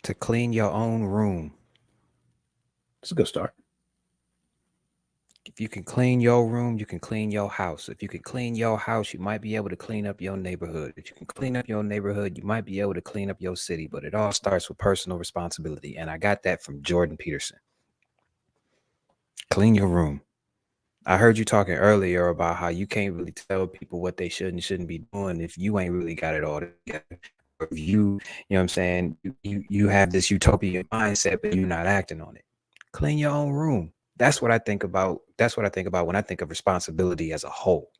To clean your own room. It's a good start. If you can clean your room, you can clean your house. If you can clean your house, you might be able to clean up your neighborhood. If you can clean up your neighborhood, you might be able to clean up your city. But it all starts with personal responsibility. And I got that from Jordan Peterson. Clean your room. I heard you talking earlier about how you can't really tell people what they should and shouldn't be doing if you ain't really got it all together. Or if you know what I'm saying, you have this utopian mindset, but you're not acting on it. Clean your own room. That's what I think about. That's what I think about when I think of responsibility as a whole.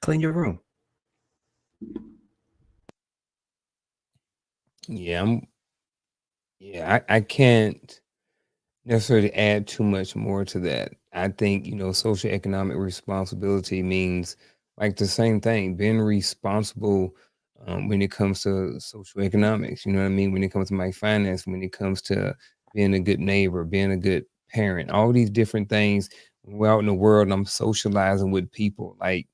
Clean your room. I can't necessarily add too much more to that. I think, socioeconomic responsibility means like the same thing, being responsible when it comes to social economics, you know what I mean? When it comes to my finance, when it comes to being a good neighbor, being a good parent, all these different things. When we're out in the world and I'm socializing with people, like,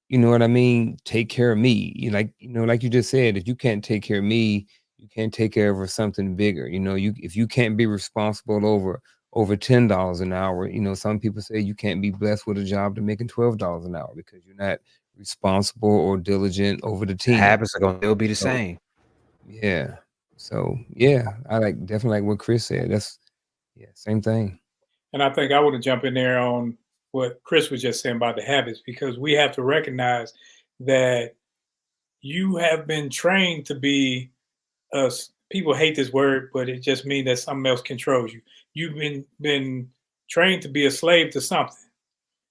you know what I mean? Take care of me. Like you just said, if you can't take care of me, you can't take care of something bigger. If you can't be responsible over $10 an hour, some people say you can't be blessed with a job to making $12 an hour because you're not responsible or diligent over the team. Habits are gonna still be the So, same. yeah. So yeah, I definitely like what Chris said. That's same thing. And I think I want to jump in there on what Chris was just saying about the habits, because we have to recognize that you have been trained to be people hate this word, but it just means that something else controls you. You've been trained to be a slave to something.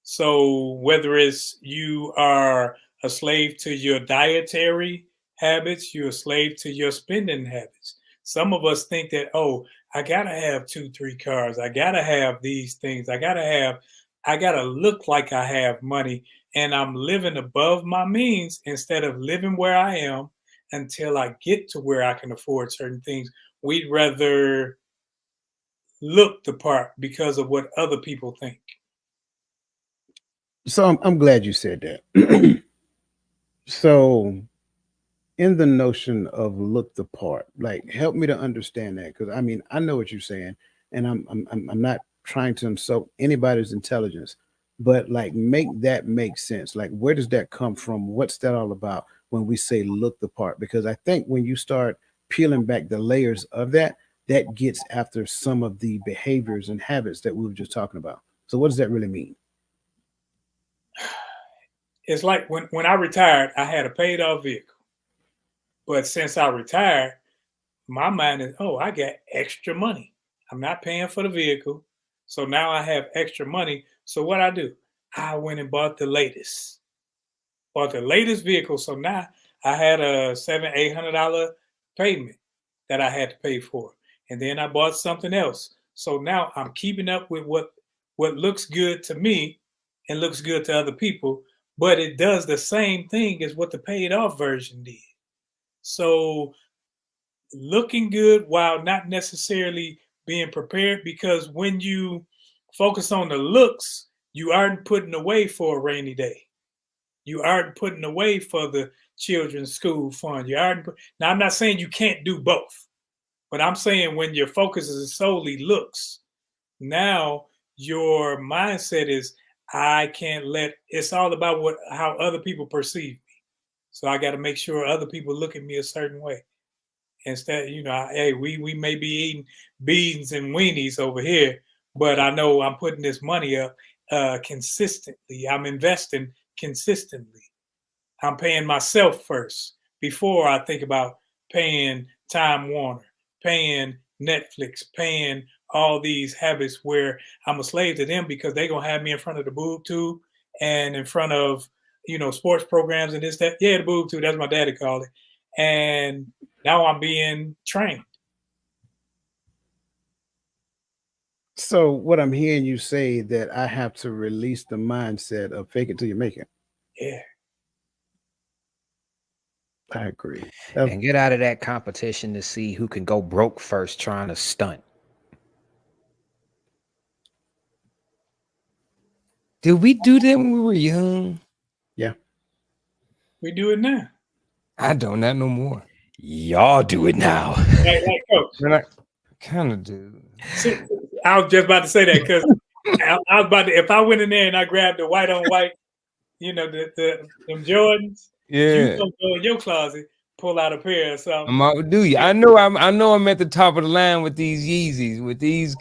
So whether it's you are a slave to your dietary habits, you're a slave to your spending habits. Some of us think that, oh, I gotta have 2, 3 cars. I gotta have these things. I gotta look like I have money, and I'm living above my means instead of living where I am until I get to where I can afford certain things. We'd rather look the part because of what other people think. So I'm glad you said that. So in the notion of look the part, like help me to understand that, because I mean I know what you're saying, and I'm not trying to insult anybody's intelligence, but like make that make sense. Like where does that come from? What's that all about when we say look the part? Because I think when you start peeling back the layers of that, that gets after some of the behaviors and habits that we were just talking about. So what does that really mean? It's like when I retired, I had a paid off vehicle. But since I retired, my mind is, oh, I got extra money. I'm not paying for the vehicle. So now I have extra money. So what I do, I went and bought the latest vehicle. So now I had a $700-800 payment that I had to pay for. And then I bought something else. So now I'm keeping up with what looks good to me and looks good to other people, but it does the same thing as what the paid off version did. So looking good while not necessarily being prepared, because when you focus on the looks, you aren't putting away for a rainy day. You aren't putting away for the children's school fund. You aren't. Now, I'm not saying you can't do both, but I'm saying when your focus is solely looks, now your mindset is, I can't let. It's all about how other people perceive me. So I got to make sure other people look at me a certain way. Instead, hey, we may be eating beans and weenies over here, but I know I'm putting this money up consistently. I'm investing consistently. I'm paying myself first before I think about paying Time Warner, paying Netflix, paying all these habits where I'm a slave to them because they're gonna have me in front of the boob tube and in front of sports programs and this that. Yeah, the boob tube. That's what my daddy called it. And now I'm being trained. So what I'm hearing you say that I have to release the mindset of fake it till you make it. Yeah. I agree. And get out of that competition to see who can go broke first trying to stunt. Did we do that when we were young? Yeah. We do it now. I don't, not no more. Y'all do it now. Like Coach. But I kind of do. I was just about to say that because I was about to. If I went in there and I grabbed the white on white, them Jordans, you gonna go in your closet, pull out a pair or something. I'm out with you. I know I'm at the top of the line with these Yeezys, with these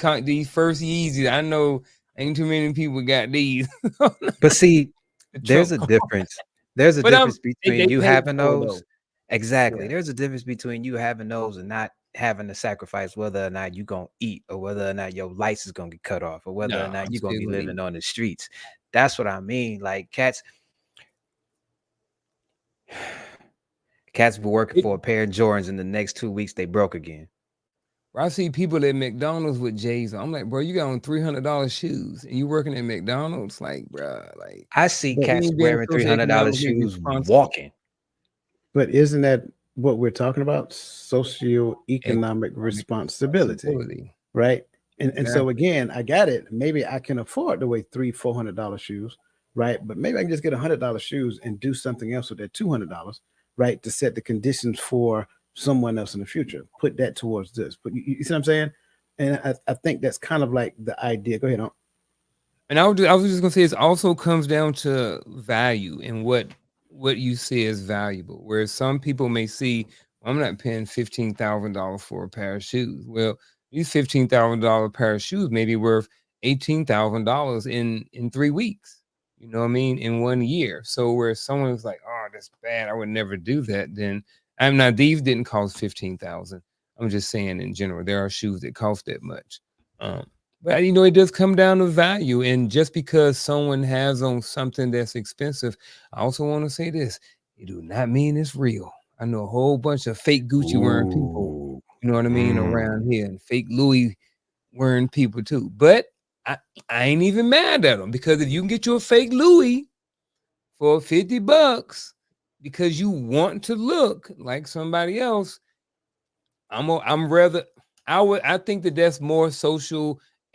first Yeezys. I know ain't too many people got these. But see, there's a difference. There's a difference between you having those. Exactly. Yeah. There's a difference between you having those and not having to sacrifice whether or not you're going to eat or whether or not your lights is going to get cut off or whether or not you're going to be living on the streets. That's what I mean. Like cats be working for a pair of Jordans in the next 2 weeks, they broke again. I see people at McDonald's with J's. I'm like, bro, you got on $300 shoes and you working at McDonald's? Like, bro, like I see cats wearing $300 shoes walking. But isn't that what we're talking about? Socioeconomic responsibility, right? And so again, I got it. Maybe I can afford to wear $300-$400 shoes, right? But maybe I can just get $100 shoes and do something else with that $200, right? To set the conditions for someone else in the future. Put that towards this. But you see what I'm saying? And I think that's kind of like the idea. Go ahead on. And I was just gonna say it also comes down to value and what you see as valuable. Whereas some people may see, I'm not paying $15,000 for a pair of shoes. Well, these $15,000 pair of shoes may be worth $18,000 in 3 weeks. You know what I mean? In 1 year. So where someone's like, oh, that's bad, I would never do that. Then I'm not. These didn't cost $15,000. I'm just saying in general, there are shoes that cost that much. But it does come down to value. And just because someone has on something that's expensive, I also want to say this: it do not mean it's real. I know a whole bunch of fake Gucci wearing people, you know what I mean, around here, and fake Louis wearing people too. But I ain't even mad at them, because if you can get you a fake Louis for $50 because you want to look like somebody else, I think that's more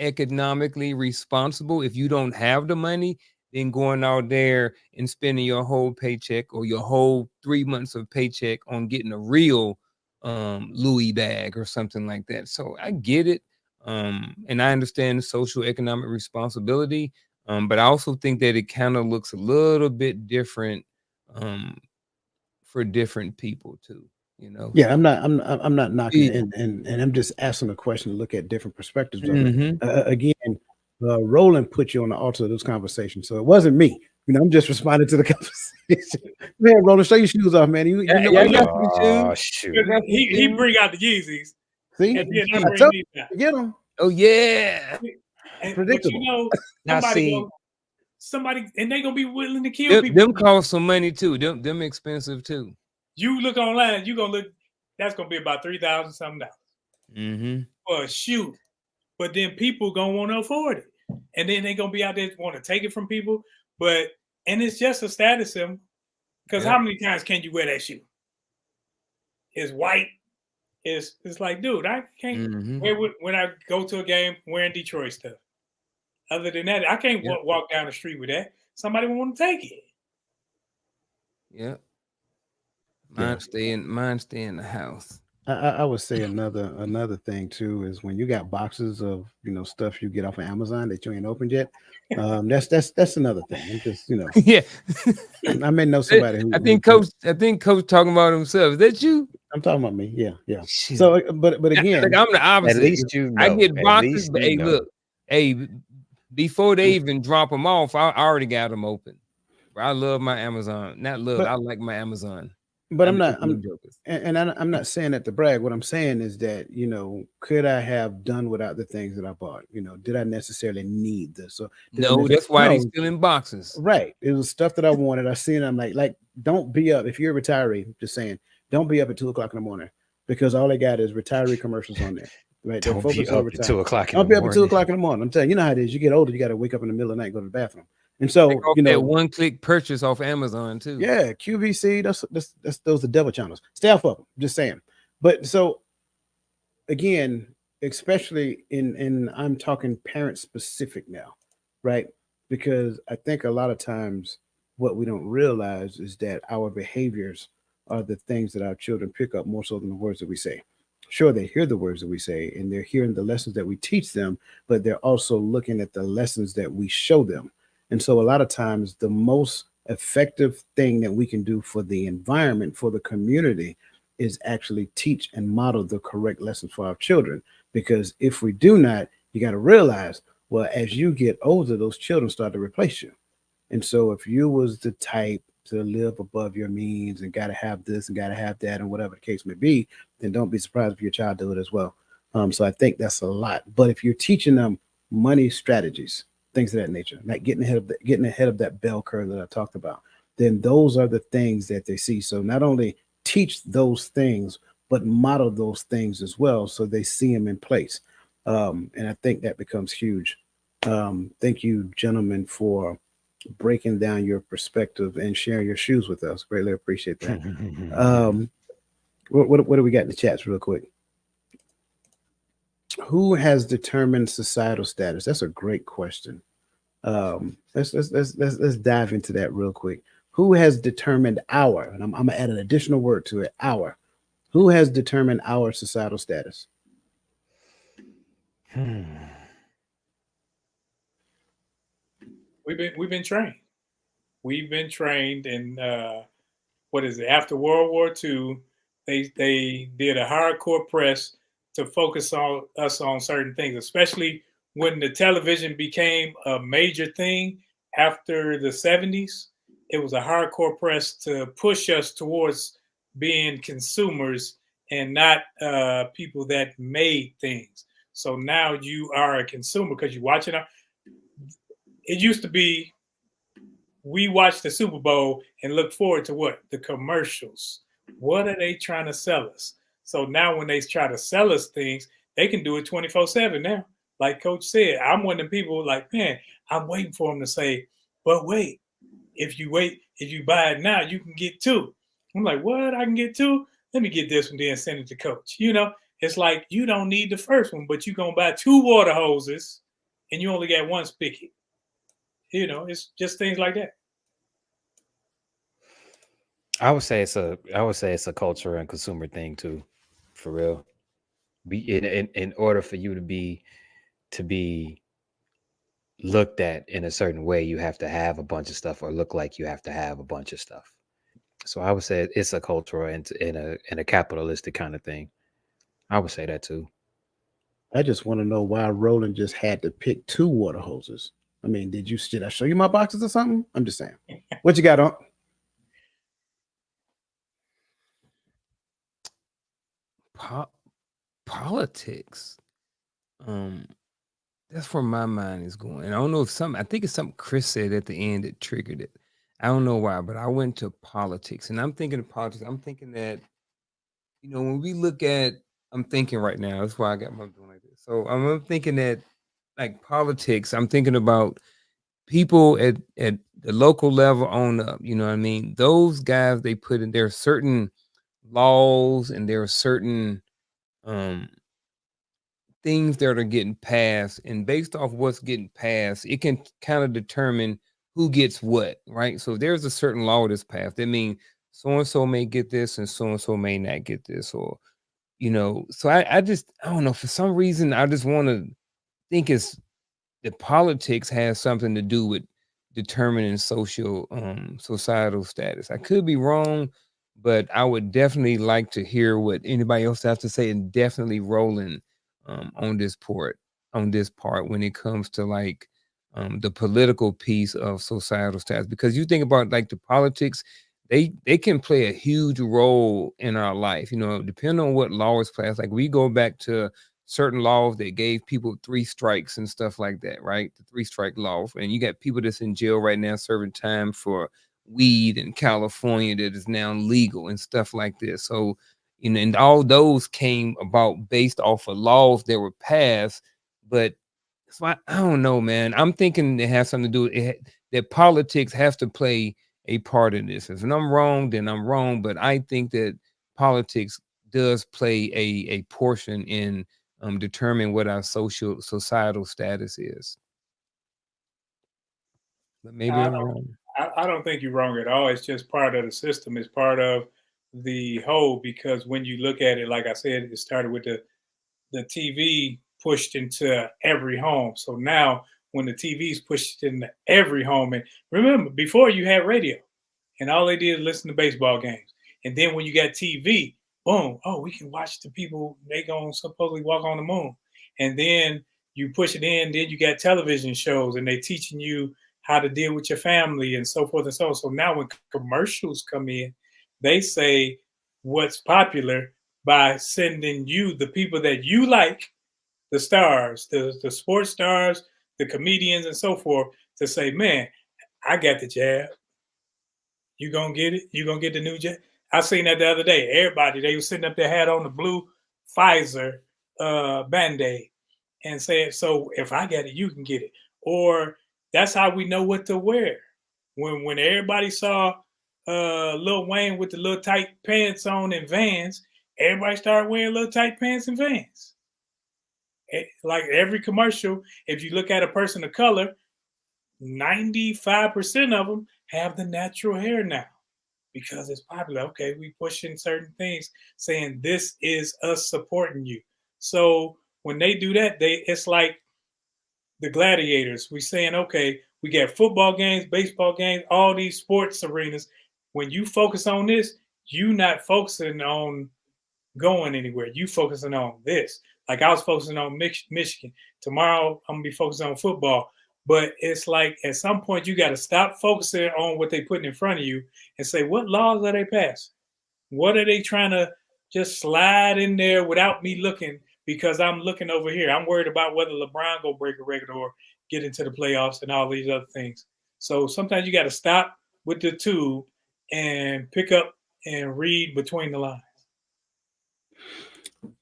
economically responsible. If you don't have the money, then going out there and spending your whole paycheck or your whole 3 months of paycheck on getting a real Louis bag or something like that. So I get it. And I understand the socioeconomic responsibility. But I also think that it kind of looks a little bit different for different people too. Yeah, I'm not knocking it, and I'm just asking a question to look at different perspectives of it. Again, Roland put you on the altar of this conversation, so it wasn't me. I'm just responding to the conversation. Man, Roland, show your shoes off, man. Shoot. He bring out the Yeezys. See, and then I told you, get them. Oh yeah, predictable. Somebody, and they gonna be willing to kill people. Them cost some money too. Them expensive too. You look online, you gonna look. That's gonna be about $3,000 something for a shoe. But then people gonna want to afford it, and then they gonna be out there want to take it from people. And it's just a status symbol. Because how many times can you wear that shoe? It's white. It's like, dude, I can't wear when I go to a game wearing Detroit stuff. Other than that, I can't walk down the street with that. Somebody will want to take it. Yeah. Mine stay in the house. I would say another thing too is when you got boxes of stuff you get off of Amazon that you ain't opened yet. That's another thing. I'm just yeah. I may know somebody who I think Coach talking about himself. Is that you? I'm talking about me. Yeah. So but again, I'm the opposite. At least I get boxes, but before they even drop them off, I already got them open. I love my Amazon. I like my Amazon. But I I'm know not. them jokers. I'm not saying that to brag. What I'm saying is that could I have done without the things that I bought? Did I necessarily need this? Or did I No, necessarily? that's why they No, still in boxes. right. It was stuff that I wanted. I seen it. I'm like, don't be up. If you're a retiree, just saying, don't be up at 2 o'clock in the morning because all they got is retiree commercials on there. Right. They're Don't be focused on up at retirement. 2 o'clock in the Don't be up at two morning. o'clock in the morning. I'm telling you, know how it is. You get older, you got to wake up in the middle of the night, and go to the bathroom. And Take so, off that one-click purchase off Amazon too. yeah, QVC, that's those are devil channels. Stay off of them. Just saying. But so again, especially in I'm talking parent specific now, right? Because I think a lot of times what we don't realize is that our behaviors are the things that our children pick up more so than the words that we say. Sure, they hear the words that we say and they're hearing the lessons that we teach them, but they're also looking at the lessons that we show them. And so a lot of times the most effective thing that we can do for the environment, for the community, is actually teach and model the correct lessons for our children. Because if we do not, you got to realize, well, as you get older, those children start to replace you. And so if you was the type to live above your means and got to have this and got to have that and whatever the case may be, then don't be surprised if your child do it as well. So I think that's a lot. But if you're teaching them money strategies, things of that nature, like getting ahead of that bell curve that I talked about, then those are the things that they see. So not only teach those things, but model those things as well, so they see them in place. And I think that becomes huge. Thank you, gentlemen, for breaking down your perspective and sharing your shoes with us. Greatly appreciate that. Um, what do we got in the chats, real quick? Who has determined societal status? That's a great question. Let's dive into that real quick. Who has determined our? And I'm gonna add an additional word to it. Our. Who has determined our societal status? We've been trained. We've been trained in what is it? After World War II, they did a hardcore press to focus on us on certain things, especially when the television became a major thing after the 70s. It was a hardcore press to push us towards being consumers and not people that made things. So now you are a consumer because you're watching. It used to be we watch the Super Bowl and look forward to what? The commercials. What are they trying to sell us? So now when they try to sell us things, they can do it 24/7 now. Like Coach said, I'm one of the people like, man, I'm waiting for them to say, but wait, if you buy it now, you can get two. I'm like, what? I can get two? Let me get this one, then send it to Coach. It's like you don't need the first one, but you're gonna buy two water hoses and you only got one spigot. It's just things like that. I would say it's a culture and consumer thing too, for real. In order for you to be looked at in a certain way, you have to have a bunch of stuff or look like you have to have a bunch of stuff. So I would say it's a cultural and a capitalistic kind of thing. I would say that too. I just want to know why Roland just had to pick two water hoses. I mean, did I show you my boxes or something? I'm just saying. What you got on? Politics. Um, that's where my mind is going. And I don't know if I think it's something Chris said at the end that triggered it. I don't know why, but I went to politics and I'm thinking of politics. I'm thinking that, when we look at, I'm thinking right now, that's why I got my doing like this. So I'm thinking that like politics, I'm thinking about people at the local level on up, you know what I mean? Those guys they put in there are certain laws and there are certain um things that are getting passed, and based off what's getting passed, it can kind of determine who gets what, right? So if there's a certain law that's passed, that means so and so may get this and so may not get this, or so I don't know, for some reason I just want to think it's the politics has something to do with determining societal status. I could be wrong, but I would definitely like to hear what anybody else has to say, and definitely Roland on this part when it comes to like the political piece of societal status, because you think about like the politics, they can play a huge role in our life, you know, depending on what law is passed. Like we go back to certain laws that gave people 3 strikes and stuff like that, right? The 3-strike law. And you got people that's in jail right now serving time for weed in California that is now legal and stuff like this. So, you know, and all those came about based off of laws that were passed. But so I don't know, man. I'm thinking it has something to do with it, that politics has to play a part in this. If I'm wrong, then I'm wrong. But I think that politics does play a portion in determining what our societal status is. But maybe I I'm don't, wrong. I don't think you're wrong at all. It's just part of the system. It's part of the whole, because when you look at it, like I said, it started with the TV pushed into every home. So now when the TV's pushed into every home, and remember, before you had radio and all they did is listen to baseball games. And then when you got TV, boom, oh, we can watch the people, they gonna supposedly walk on the moon. And then you push it in, then you got television shows and they teaching you how to deal with your family and so forth and so on. So now when commercials come in, they say what's popular by sending you the people that you like, the stars, the sports stars, the comedians and so forth, to say, man, I got the jab. You gonna get it? You gonna get the new jab? I seen that the other day. Everybody, they was sitting up there, had on the blue Pfizer band-aid and said, so if I get it, you can get it. Or that's how we know what to wear. When everybody saw Lil Wayne with the little tight pants on and Vans, everybody started wearing little tight pants and Vans. Like every commercial, if you look at a person of color, 95% of them have the natural hair now because it's popular. Okay, we pushing certain things, saying this is us supporting you. So when they do that, it's like the gladiators. We saying, okay, we got football games, baseball games, all these sports arenas. When you focus on this, you not focusing on going anywhere. You focusing on this. Like I was focusing on Michigan. Tomorrow I'm gonna be focusing on football. But it's like at some point you got to stop focusing on what they putting in front of you and say, what laws are they passing? What are they trying to just slide in there without me looking? Because I'm looking over here. I'm worried about whether LeBron go break a record or get into the playoffs and all these other things. So sometimes you got to stop with the tube and pick up and read between the lines.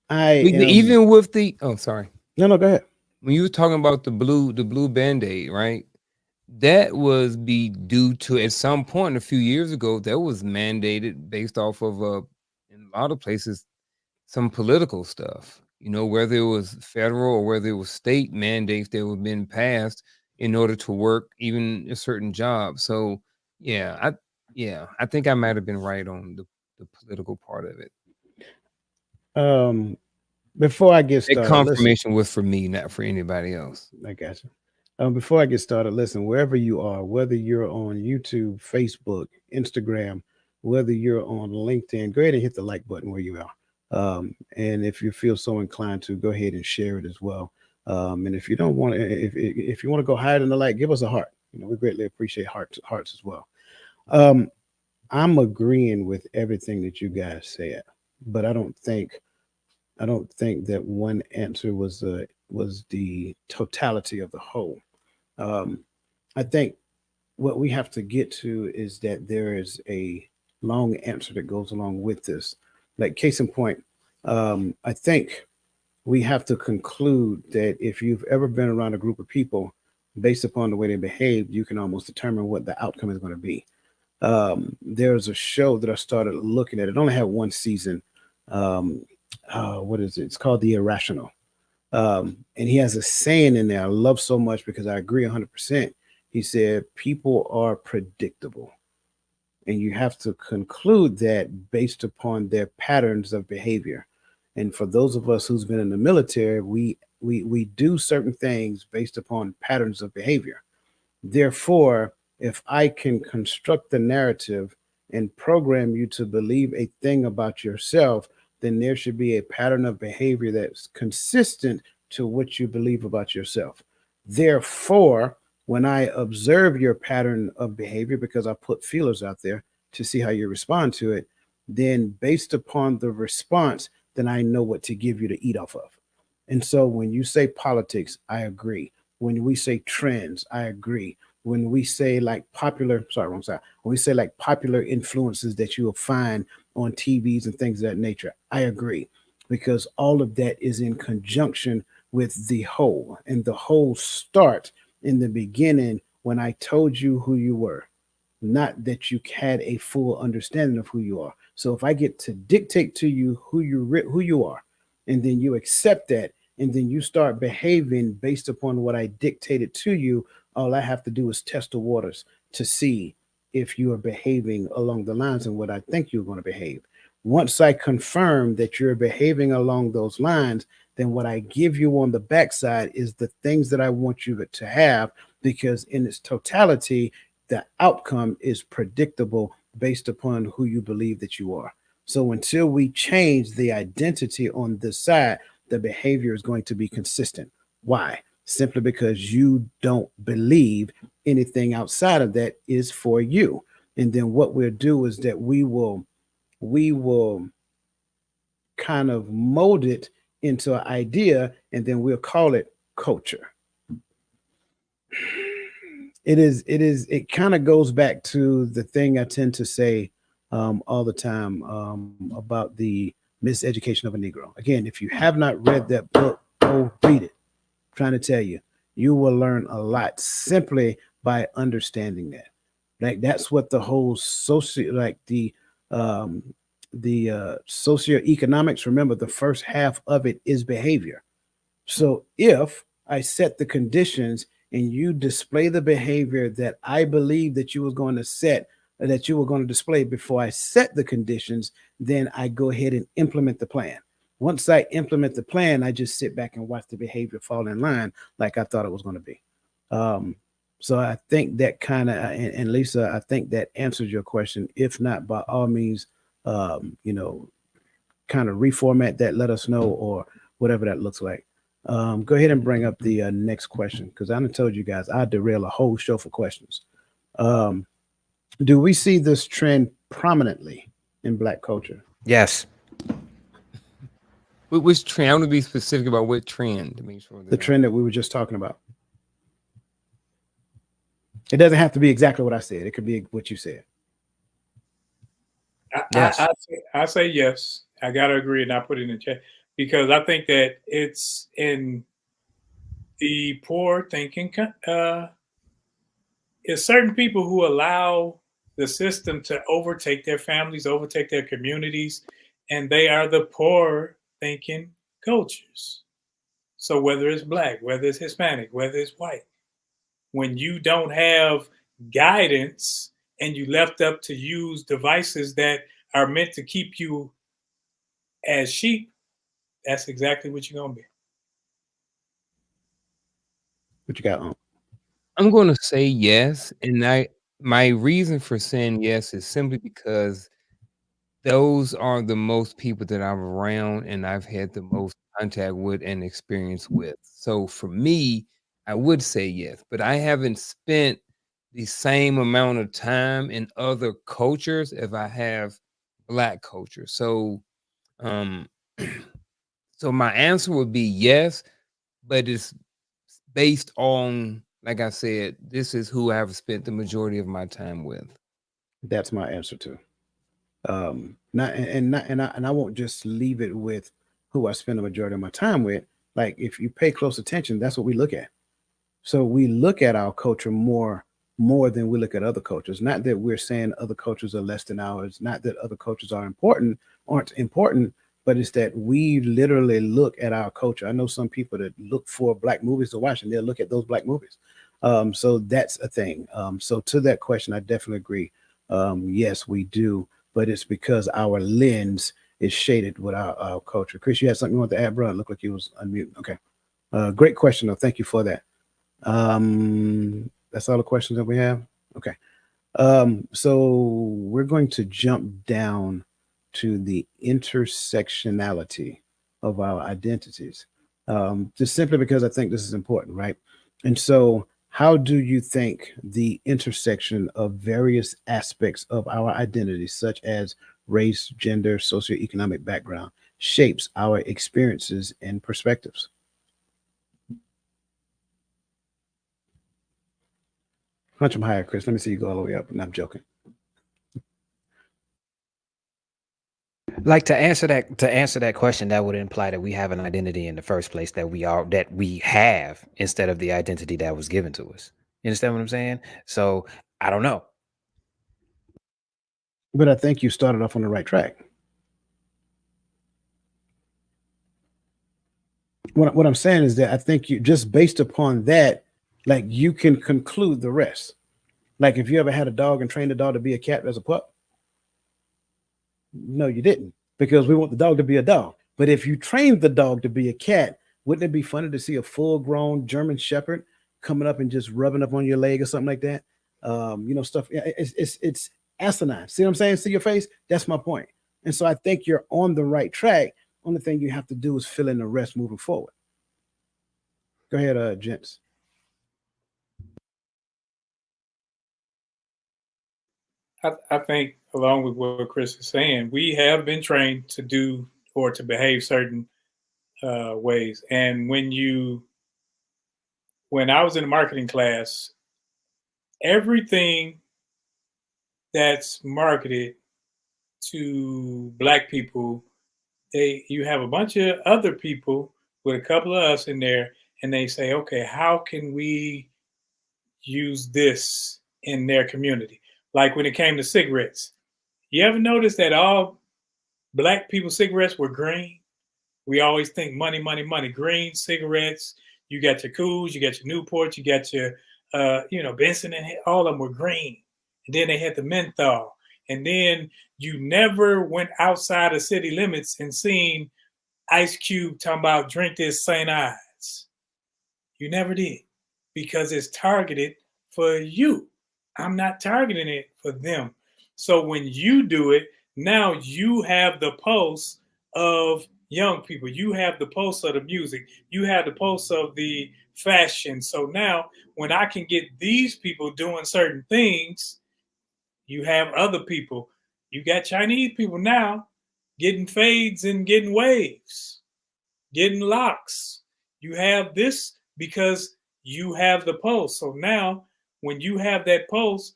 Even with the sorry. No, go ahead. When you were talking about the blue band-aid, right? That was be due to at some point a few years ago that was mandated based off of in a lot of places some political stuff, you know, whether it was federal or whether it was state mandates that were being passed in order to work even a certain job. So I think I might have been right on the political part of it. Before I get That started, confirmation was for me, not for anybody else. I got you. Before I get started, listen, wherever you are, whether you're on YouTube, Facebook, Instagram, whether you're on LinkedIn, go ahead and hit the like button where you are. And if you feel so inclined to, go ahead and share it as well. And if you don't want to, if you want to go higher than the like, give us a heart. You know, we greatly appreciate hearts as well. I'm agreeing with everything that you guys said, but I don't think that one answer was the totality of the whole. I think what we have to get to is that there is a long answer that goes along with this. Like case in point, I think we have to conclude that if you've ever been around a group of people, based upon the way they behave, you can almost determine what the outcome is going to be. There's a show that I started looking at. It only had one season. What is it? It's called The Irrational. And he has a saying in there I love so much because I agree 100%. He said, people are predictable. And you have to conclude that based upon their patterns of behavior. And for those of us who's been in the military, we do certain things based upon patterns of behavior. Therefore, if I can construct the narrative and program you to believe a thing about yourself, then there should be a pattern of behavior that's consistent to what you believe about yourself. Therefore, when I observe your pattern of behavior, because I put feelers out there, to see how you respond to it. Then, based upon the response, then I know what to give you to eat off of. And so, when you say politics, I agree. When we say trends, I agree. When we say like popular, sorry, wrong side. When we say like popular influences that you will find on TVs and things of that nature, I agree, because all of that is in conjunction with the whole, and the whole starts in the beginning when I told you who you were, not that you had a full understanding of who you are. So if I get to dictate to you who you are, and then you accept that, and then you start behaving based upon what I dictated to you, all I have to do is test the waters to see if you are behaving along the lines of what I think you're going to behave. Once I confirm that you're behaving along those lines, then what I give you on the backside is the things that I want you to have, because in its totality, the outcome is predictable based upon who you believe that you are. So until we change the identity on this side, the behavior is going to be consistent. Why? Simply because you don't believe anything outside of that is for you. And then what we'll do is that we will kind of mold it into an idea, and then we'll call it culture. It kind of goes back to the thing I tend to say all the time about the miseducation of a Negro. Again, if you have not read that book, go read it. I'm trying to tell you, you will learn a lot simply by understanding that. Like that's what the whole um, socioeconomics. Remember, the first half of it is behavior. So if I set the conditions and you display the behavior that I believe that you were going to set, that you were going to display before I set the conditions, then I go ahead and implement the plan. Once I implement the plan, I just sit back and watch the behavior fall in line like I thought it was going to be. Um, so I think that kind of, and Lisa, I think that answers your question. If not, by all means, you know, kind of reformat that, let us know, or whatever that looks like. Go ahead and bring up the next question, because I done told you guys I derail a whole show for questions. Um, do we see this trend prominently in Black culture? Yes. Which trend? I want to be specific about what trend to make sure The that trend that we were just talking about. It doesn't have to be exactly what I said. It could be what you said. Yes. I say yes. I gotta agree, and I put it in the chat because I think that it's in the poor thinking. It's certain people who allow the system to overtake their families, overtake their communities, and they are the poor thinking cultures. So whether it's black, whether it's Hispanic, whether it's white, when you don't have guidance and you left up to use devices that are meant to keep you as sheep, that's exactly what you're gonna be. What you got on? I'm going to say yes, and my reason for saying yes is simply because those are the most people that I'm around and I've had the most contact with and experience with. So for me, I would say yes, but I haven't spent the same amount of time in other cultures as I have Black culture. So, um, so my answer would be yes, but it's based on, like I said, this is who I've spent the majority of my time with. That's my answer too. Not and not and I won't just leave it with who I spend the majority of my time with. Like if you pay close attention, that's what we look at. So we look at our culture more than we look at other cultures. Not that we're saying other cultures are less than ours, not that other cultures aren't important, but it's that we literally look at our culture. I know some people that look for black movies to watch and they'll look at those black movies. So that's a thing. So to that question, I definitely agree. Yes, we do, but it's because our lens is shaded with our culture. Chris, you had something you want to add, bro? It looked like you was unmuted. Okay. Great question, though. Thank you for that. That's all the questions that we have. Okay. So we're going to jump down to the intersectionality of our identities. Just simply because I think this is important, right? And so How do you think the intersection of various aspects of our identity, such as race, gender, socioeconomic background, shapes our experiences and perspectives? Punch them higher, Chris. Let me see you go all the way up. And I'm joking. Like to answer that question, that would imply that we have an identity in the first place, that we have instead of the identity that was given to us. You understand what I'm saying? So I don't know. But I think you started off on the right track. What I'm saying is that I think you just based upon that, like you can conclude the rest. Like if you ever had a dog and trained a dog to be a cat as a pup, no, you didn't, because we want the dog to be a dog. But if you trained the dog to be a cat, wouldn't it be funny to see a full-grown German Shepherd coming up and just rubbing up on your leg or something like that? Stuff. It's asinine. See what I'm saying? See your face? That's my point. And so I think you're on the right track. Only thing you have to do is fill in the rest moving forward. Go ahead, gents. I think, along with what Chris is saying, we have been trained to do or to behave certain ways. And when I was in the marketing class, everything that's marketed to Black people, you have a bunch of other people with a couple of us in there, and they say, okay, how can we use this in their community? Like when it came to cigarettes, you ever notice that all Black people cigarettes were green? We always think money, money, money. Green cigarettes. You got your Cools, you got your Newport, you got your, Benson, and all of them were green. And then they had the menthol. And then you never went outside of city limits and seen Ice Cube talking about drink this St. Ides. You never did, because it's targeted for you. I'm not targeting it for them. So when you do it, now you have the pulse of young people. You have the pulse of the music. You have the pulse of the fashion. So now when I can get these people doing certain things, you have other people. You got Chinese people now getting fades and getting waves, getting locks. You have this because you have the pulse. So now, when you have that pulse,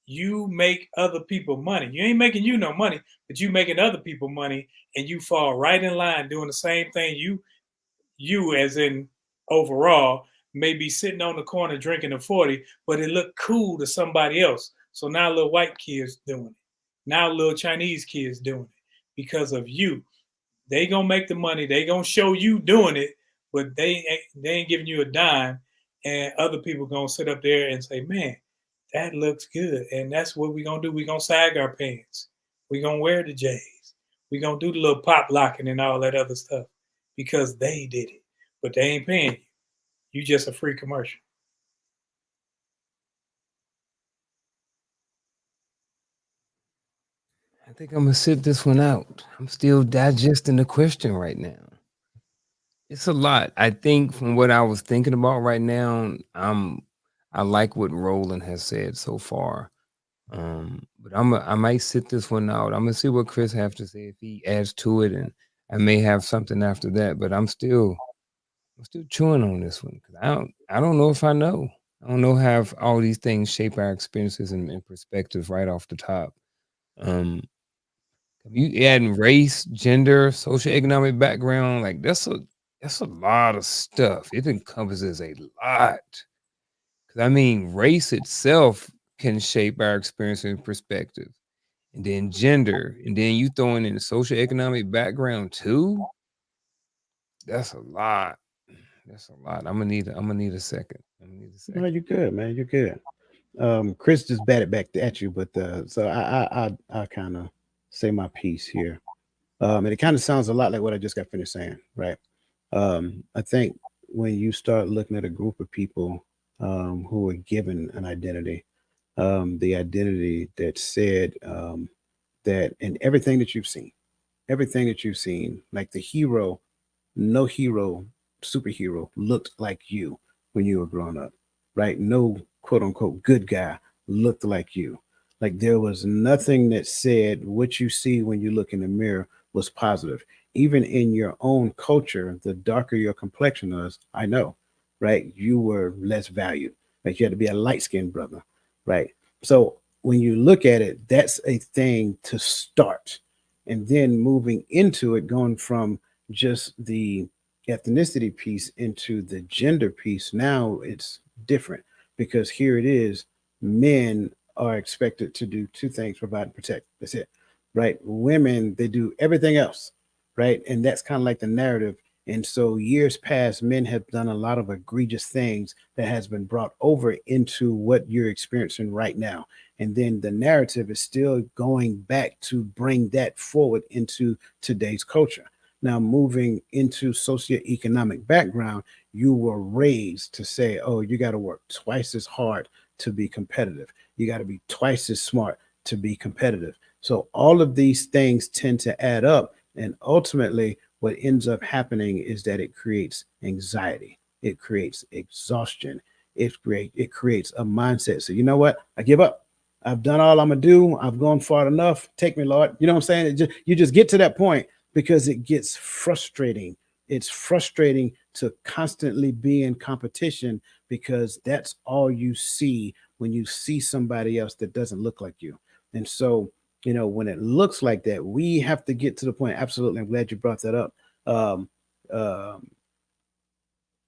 you make other people money. You ain't making you no money, but you making other people money, and you fall right in line doing the same thing. You as in overall may be sitting on the corner drinking a 40, but it looked cool to somebody else. So now little white kids doing it. Now little Chinese kids doing it because of you. They gonna make the money. They gonna show you doing it, but they ain't giving you a dime. And other people gonna sit up there and say, "Man, that looks good." And that's what we gonna do. We gonna sag our pants. We gonna wear the J's. We gonna do the little pop locking and all that other stuff because they did it, but they ain't paying you. You just a free commercial. I think I'm gonna sit this one out. I'm still digesting the question right now. It's a lot. I think from what I was thinking about right now, I like what Roland has said so far. But I might sit this one out. I'm gonna see what Chris have to say if he adds to it, and I may have something after that. But I'm still chewing on this one because I don't know if I know. I don't know how all these things shape our experiences and perspectives right off the top. Um, you adding race, gender, socioeconomic background, like that's a lot of stuff. It encompasses a lot. Because I mean, race itself can shape our experience and perspective, and then gender, and then you throwing in the socioeconomic background too. That's a lot. That's a lot. I'm gonna need a second. I'm gonna need a No, second. you're good, man. You're good. Chris just batted back at you, but so I kind of say my piece here. And it kind of sounds a lot like what I just got finished saying, right? I think when you start looking at a group of people who are given an identity, the identity that said that in everything that you've seen, like the hero, no hero, superhero looked like you when you were growing up. right? No quote unquote good guy looked like you. Like there was nothing that said what you see when you look in the mirror was positive. Even in your own culture, the darker your complexion is, I know, right? You were less valued. Like you had to be a light skinned brother, right? So when you look at it, that's a thing to start. And then moving into it, going from just the ethnicity piece into the gender piece, now it's different because here it is, men are expected to do two things: provide and protect. That's it, right? Women, they do everything else, right? And that's kind of like the narrative. And so years past, men have done a lot of egregious things that has been brought over into what you're experiencing right now. And then the narrative is still going back to bring that forward into today's culture. Now, moving into socioeconomic background, you were raised to say, oh, you got to work twice as hard to be competitive. You got to be twice as smart to be competitive. So all of these things tend to add up. And ultimately, what ends up happening is that it creates anxiety, it creates exhaustion, it creates a mindset. So you know what? I give up. I've done all I'm gonna do. I've gone far enough. Take me, Lord. You know what I'm saying? You just get to that point because it gets frustrating. It's frustrating to constantly be in competition because that's all you see when you see somebody else that doesn't look like you. And so, when it looks like that, we have to get to the point. Absolutely. I'm glad you brought that up. Um, um,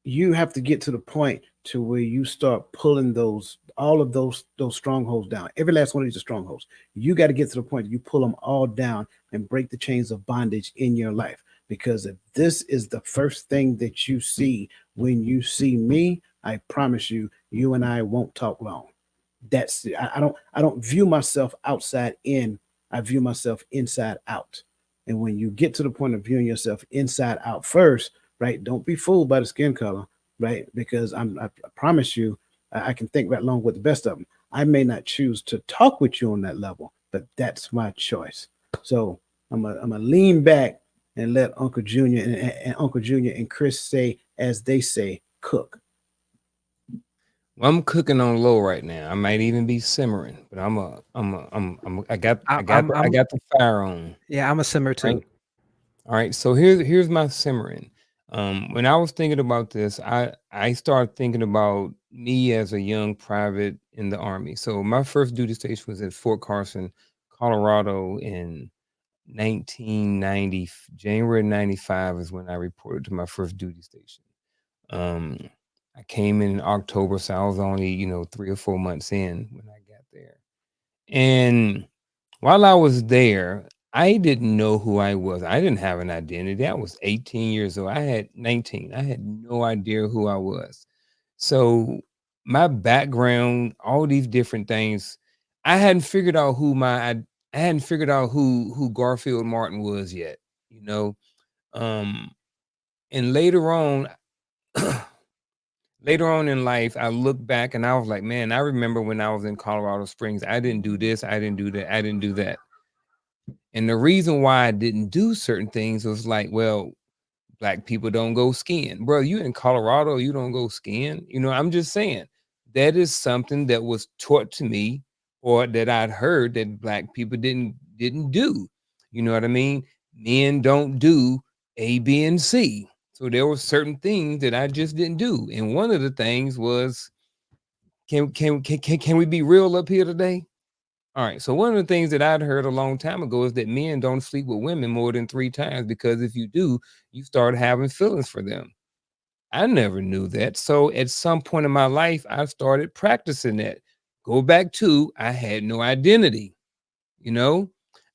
you have to get to the point to where you start pulling those all of those strongholds down. Every last one of these are strongholds. You got to get to the point you pull them all down and break the chains of bondage in your life. Because if this is the first thing that you see when you see me, I promise you, you and I won't talk long. I don't view myself outside in. I view myself inside out. And when you get to the point of viewing yourself inside out first, right? Don't be fooled by the skin color, right? Because I promise you, I can think right along with the best of them. I may not choose to talk with you on that level, but that's my choice. So I'm a lean back and let Uncle Junior and Uncle Junior and Chris say, as they say, cook. Well, I'm cooking on low right now. I might even be simmering, but I I'm got the fire on. yeah, I'm a simmer Right. too. All right. So here's my simmering. When I was thinking about this, I started thinking about me as a young private in the Army. So my first duty station was at Fort Carson, Colorado in 1990. January 95 is when I reported to my first duty station. Um, I came in October, so I was only 3 or 4 months in when I got there. And while I was there, I didn't know who I was. I didn't have an identity. I was 18 years old. I had 19. I had no idea who I was. So my background, all these different things, I hadn't figured out I hadn't figured out who Garfield Martin was yet, you know. Um, and later on in life, I look back and I was like, man, I remember when I was in Colorado Springs, I didn't do this, I didn't do that, I didn't do that. And the reason why I didn't do certain things was like, well, black people don't go skiing. Bro, you in Colorado, you don't go skiing. I'm just saying that is something that was taught to me or that I'd heard that black people didn't do. You know what I mean? Men don't do A, B, and C. So there were certain things that I just didn't do. And one of the things was, can we be real up here today? All right. So one of the things that I'd heard a long time ago is that men don't sleep with women more than 3 times because if you do, you start having feelings for them. I never knew that. So at some point in my life, I started practicing that. Go back to I had no identity, you know?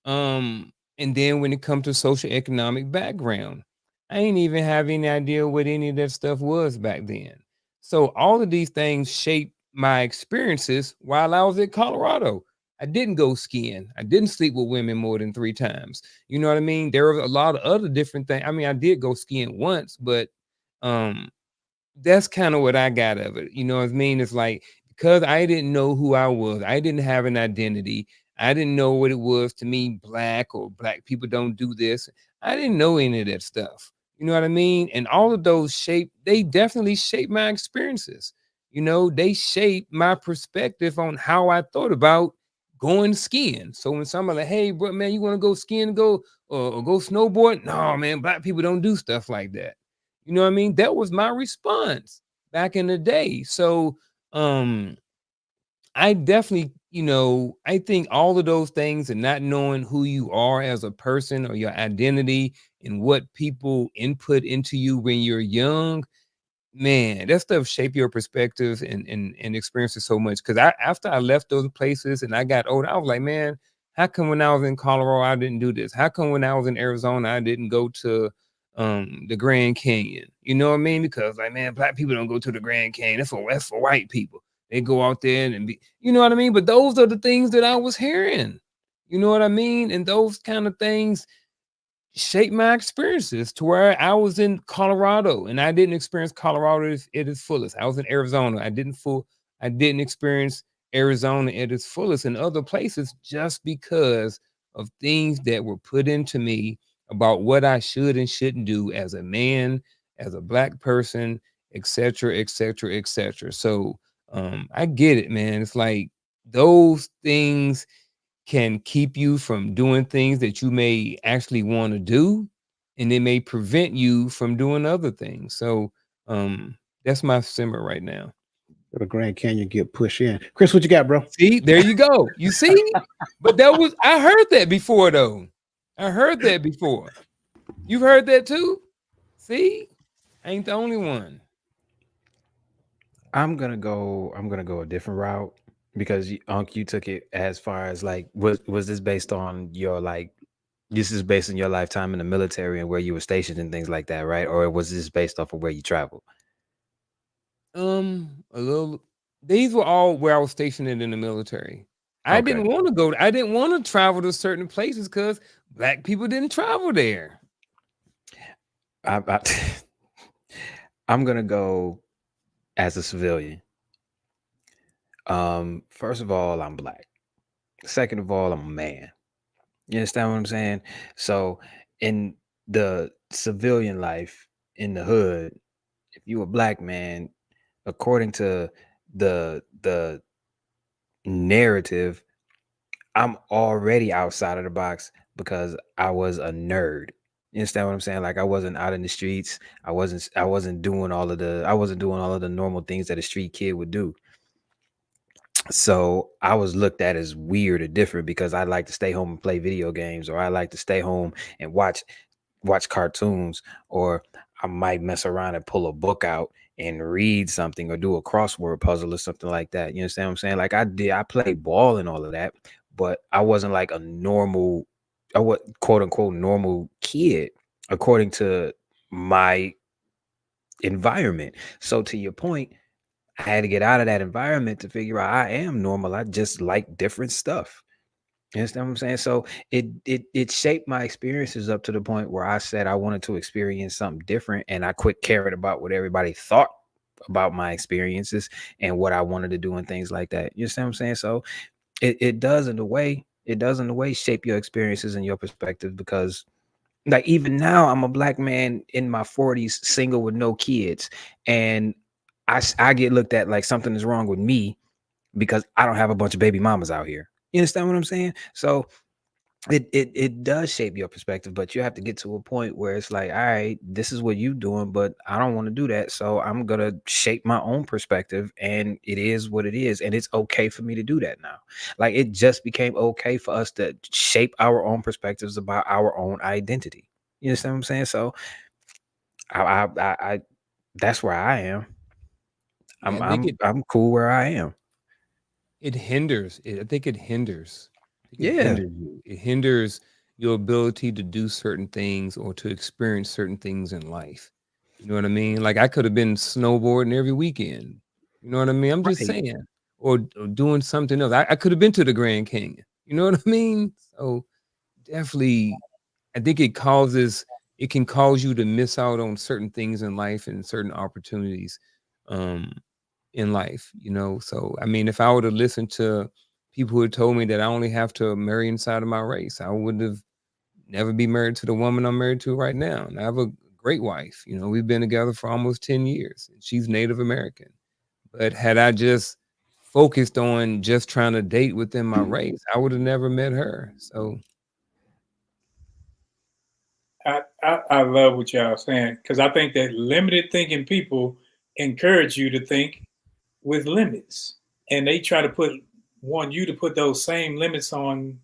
And then when it comes to social economic background, I ain't even have any idea what any of that stuff was back then. So all of these things shaped my experiences while I was in Colorado. I didn't go skiing. I didn't sleep with women more than 3 times. You know what I mean? There were a lot of other different things. I mean, I did go skiing once, but um that's kind of what I got of it. You know what I mean? It's like because I didn't know who I was, I didn't have an identity. I didn't know what it was to me, black or black people don't do this. I didn't know any of that stuff. You know what I mean? And all of those they definitely shaped my experiences. They shaped my perspective on how I thought about going skiing. So when somebody like, hey, bro, man, you want to go skiing, go or go snowboard? No, man, black people don't do stuff like that. You know what I mean? That was my response back in the day. So I definitely, I think all of those things and not knowing who you are as a person or your identity and what people input into you when you're young, man, that stuff shape your perspective and experiences so much. Because after I left those places and I got older, I was like, man, how come when I was in Colorado I didn't do this? How come when I was in Arizona I didn't go to the Grand Canyon? You know what I mean? Because like, man, black people don't go to the Grand Canyon. That's for white people. They go out there and be, you know what I mean? But those are the things that I was hearing. You know what I mean? And those kind of things shaped my experiences to where I was in Colorado and I didn't experience Colorado at its fullest. I was in Arizona. I didn't experience Arizona at its fullest in other places just because of things that were put into me about what I should and shouldn't do as a man, as a black person, etc., etc., etc. So I get it, man. It's like those things can keep you from doing things that you may actually want to do, and it may prevent you from doing other things. So that's my simmer right now. The Grand Canyon get pushed in. Chris, what you got, bro? See, there you go. You see? But I heard that before though. I heard that before. You've heard that too? See? I ain't the only one. I'm gonna go a different route because Unc, you took it as far as like was this based on your like this is based on your lifetime in the military and where you were stationed and things like that, right? Or was this based off of where you traveled? A little. These were all where I was stationed in the military. I Okay. didn't want to go. I didn't want to travel to certain places because black people didn't travel there. I I'm gonna go as a civilian. First of all, I'm black. Second of all, I'm a man. You understand what I'm saying? So in the civilian life in the hood, if you a black man, according to the narrative, I'm already outside of the box because I was a nerd. You understand what I'm saying? Like I wasn't out in the streets. I wasn't doing all of the normal things that a street kid would do. So I was looked at as weird or different because I like to stay home and play video games, or I like to stay home and watch cartoons, or I might mess around and pull a book out and read something or do a crossword puzzle or something like that. You understand what I'm saying? Like I played ball and all of that, but I wasn't like a normal, or what quote unquote normal kid according to my environment. So to your point, I had to get out of that environment to figure out I am normal. I just like different stuff. You understand what I'm saying? So it shaped my experiences up to the point where I said I wanted to experience something different, and I quit caring about what everybody thought about my experiences and what I wanted to do and things like that. You understand what I'm saying? So it does in a way shape your experiences and your perspective, because like even now I'm a black man in my 40s, single with no kids, and I get looked at like something is wrong with me because I don't have a bunch of baby mamas out here. You understand what I'm saying? So it does shape your perspective, but you have to get to a point where it's like, all right, this is what you doing, but I don't want to do that. So I'm gonna shape my own perspective, and it is what it is. And it's okay for me to do that now. Like it just became okay for us to shape our own perspectives about our own identity. You understand what I'm saying? So I that's where I am. Yeah, I'm I think I'm I'm cool where I am. it hinders. I think it hinders. I think it Yeah. hinders you. It hinders your ability to do certain things or to experience certain things in life. You know what I mean? Like I could have been snowboarding every weekend. You know what I mean? I'm just Right. saying, or doing something else. I could have been to the Grand Canyon. You know what I mean? So definitely, I think it can cause you to miss out on certain things in life and certain opportunities. Um, in life, So, I mean, if I would have listened to people who had told me that I only have to marry inside of my race, I would have never be married to the woman I'm married to right now. And I have a great wife. We've been together for almost 10 years. And she's Native American. But had I just focused on just trying to date within my race, I would have never met her. So I love what y'all saying because I think that limited thinking people encourage you to think with limits, and they try to want you to put those same limits on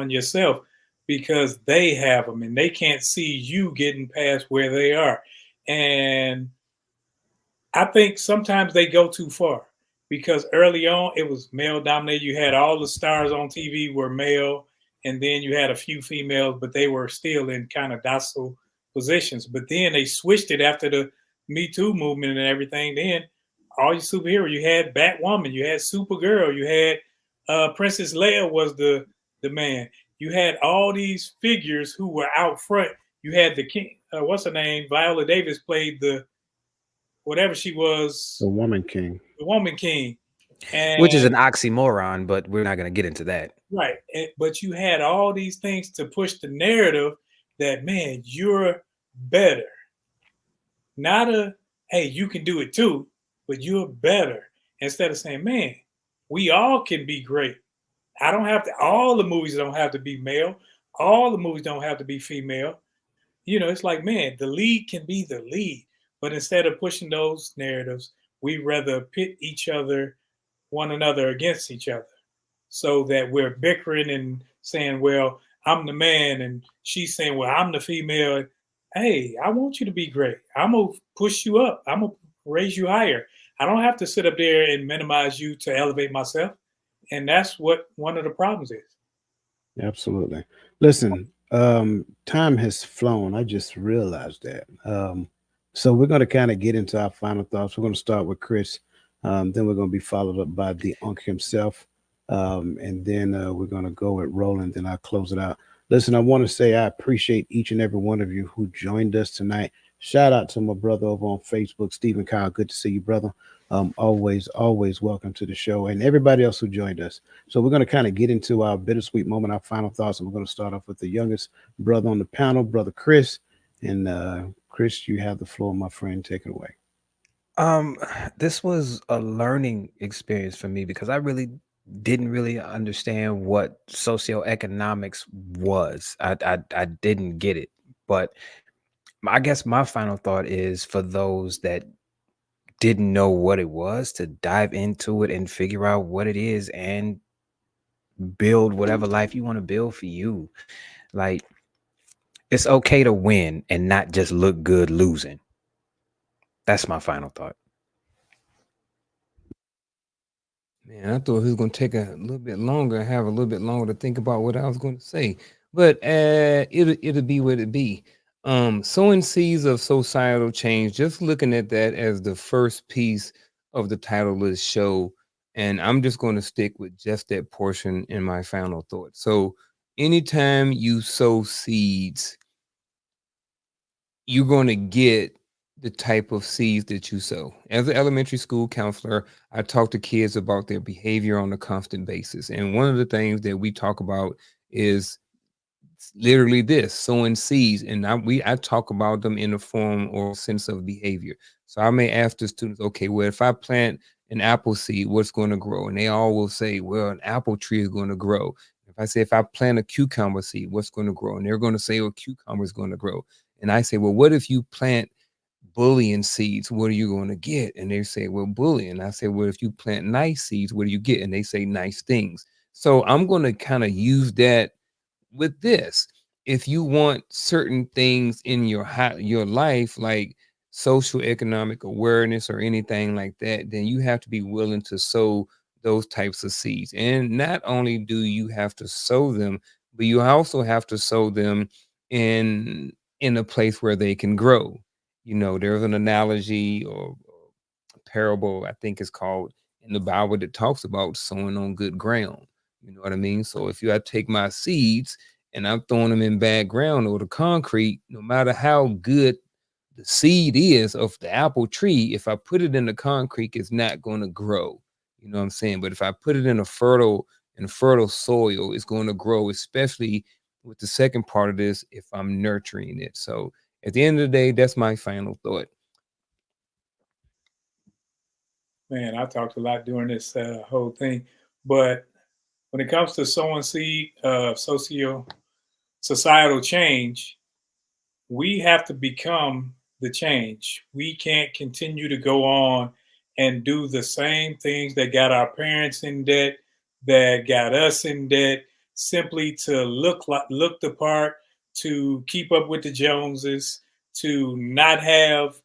yourself because they have them and they can't see you getting past where they are. And I think sometimes they go too far because early on it was male dominated. You had all the stars on TV were male, and then you had a few females, but they were still in kind of docile positions. But then they switched it after the Me Too movement and everything. Then all your superheroes, you had Batwoman, you had Supergirl, you had Princess Leia was the man. You had all these figures who were out front. You had the king. What's her name? Viola Davis played the whatever she was, The Woman King. the Woman King. And which is an oxymoron, but we're not going to get into that. right, but you had all these things to push the narrative that man, you're better. Not a hey, you can do it too, but you're better. Instead of saying, man, we all can be great. I don't have to. All the movies don't have to be male. All the movies don't have to be female. It's like, man, the lead can be the lead. But instead of pushing those narratives, we rather pit one another against each other so that we're bickering and saying, well, I'm the man. And she's saying, well, I'm the female. Hey, I want you to be great. I'm going to push you up. I'm going to raise you higher. I don't have to sit up there and minimize you to elevate myself. And that's what one of the problems is. Absolutely. Listen, time has flown. I just realized that. So we're going to kind of get into our final thoughts. We're going to start with Chris. Then we're going to be followed up by the Unc himself. And then we're going to go with Roland. Then I'll close it out. Listen, I want to say I appreciate each and every one of you who joined us tonight. Shout out to my brother over on Facebook, Stephen Kyle. Good to see you, brother. Always welcome to the show, and everybody else who joined us. So we're going to kind of get into our bittersweet moment, our final thoughts, and we're going to start off with the youngest brother on the panel, brother Chris. And Chris, you have the floor, my friend. Take it away. This was a learning experience for me because I really didn't really understand what socioeconomics was. I didn't get it. But I guess my final thought is for those that didn't know what it was to dive into it and figure out what it is and build whatever life you want to build for you. Like, it's okay to win and not just look good losing. That's my final thought. man, I thought he was going to take a little bit longer, have a little bit longer to think about what I was going to say, but it'll be what it be. Sowing seeds of societal change. Just looking at that as the first piece of the title of the show, and I'm just going to stick with just that portion in my final thought. So, anytime you sow seeds, you're going to get the type of seeds that you sow. As an elementary school counselor, I talk to kids about their behavior on a constant basis. And one of the things that we talk about is literally this sowing seeds. And I talk about them in the form or sense of behavior. So I may ask the students, okay, well, if I plant an apple seed, what's going to grow? And they all will say, well, an apple tree is going to grow. If I say, if I plant a cucumber seed, what's going to grow? And they're going to say, well, cucumber is going to grow. And I say, well, what if you plant bullion seeds? What are you going to get? And they say, well, bullion. I say, well, if you plant nice seeds, what do you get? And they say nice things. So I'm going to kind of use that with this. If you want certain things in your life, like social economic awareness or anything like that, then you have to be willing to sow those types of seeds. And not only do you have to sow them, but you also have to sow them in a place where they can grow. There's an analogy or parable, I think it's called, in the Bible that talks about sowing on good ground. You know what I mean? So if I take my seeds and I'm throwing them in bad ground or the concrete, no matter how good the seed is of the apple tree, if I put it in the concrete, it's not going to grow. You know what I'm saying? But if I put it in a fertile soil, it's going to grow, especially with the second part of this, if I'm nurturing it. So at the end of the day, that's my final thought. Man, I talked a lot during this whole thing, but when it comes to sowing seed of societal change, we have to become the change. We can't continue to go on and do the same things that got our parents in debt, that got us in debt, simply to look the part, to keep up with the Joneses, to not have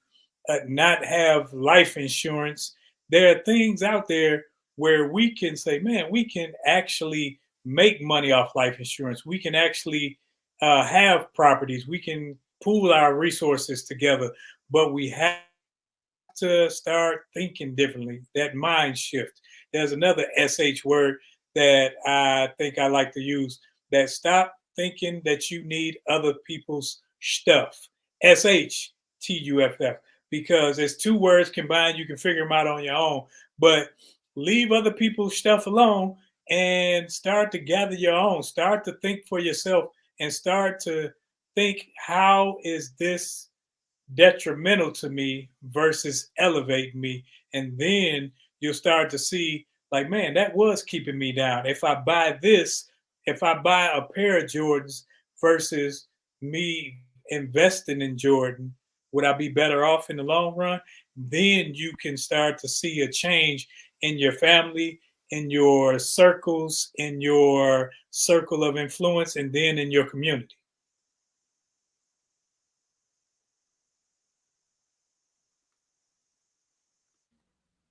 life insurance. There are things out there where we can say, man, we can actually make money off life insurance. We can actually have properties. We can pool our resources together, but we have to start thinking differently. That mind shift. There's another SH word that I think I like to use, that stop thinking that you need other people's stuff. SHTUFF. Because it's two words combined, you can figure them out on your own. But leave other people's stuff alone and start to gather your own. Start to think for yourself and start to think, how is this detrimental to me versus elevate me? And then you'll start to see, like, man, that was keeping me down. If I buy this, if I buy a pair of Jordans versus me investing in Jordan, would I be better off in the long run? Then you can start to see a change in your family, in your circles, in your circle of influence, and then in your community.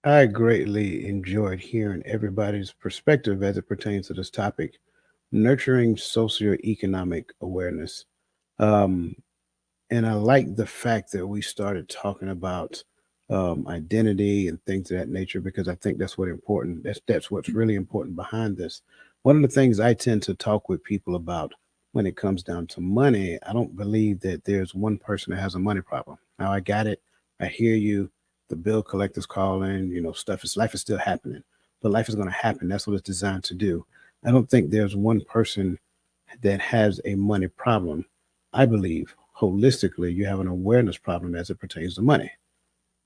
I greatly enjoyed hearing everybody's perspective as it pertains to this topic, nurturing socioeconomic awareness. Um, and I like the fact that we started talking about identity and things of that nature because I think that's what important. That's what's really important behind this. One of the things I tend to talk with people about when it comes down to money, I don't believe that there's one person that has a money problem. Now I got it. I hear you. The bill collector's calling. Stuff is life is still happening, but life is going to happen. That's what it's designed to do. I don't think there's one person that has a money problem. I believe holistically you have an awareness problem as it pertains to money.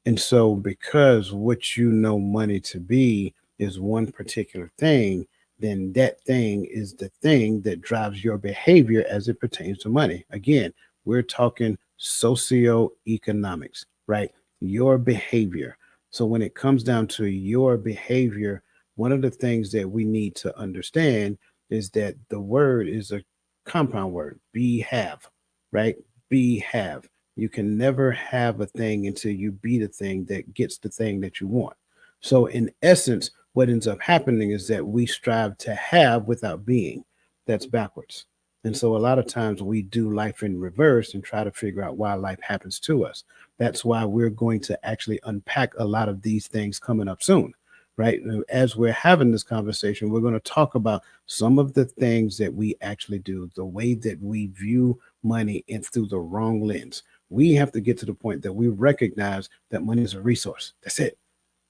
And so, because what you know money to be is one particular thing, then that thing is the thing that drives your behavior as it pertains to money. Again, we're talking socioeconomics, right? Your behavior. So, when it comes down to your behavior, one of the things that we need to understand is that the word is a compound word, be have, right? Be have. You can never have a thing until you be the thing that gets the thing that you want. So, in essence, what ends up happening is that we strive to have without being. That's backwards. And so, a lot of times we do life in reverse and try to figure out why life happens to us. That's why we're going to actually unpack a lot of these things coming up soon, right? As we're having this conversation, we're going to talk about some of the things that we actually do, the way that we view money and through the wrong lens. We have to get to the point that we recognize that money is a resource. That's it.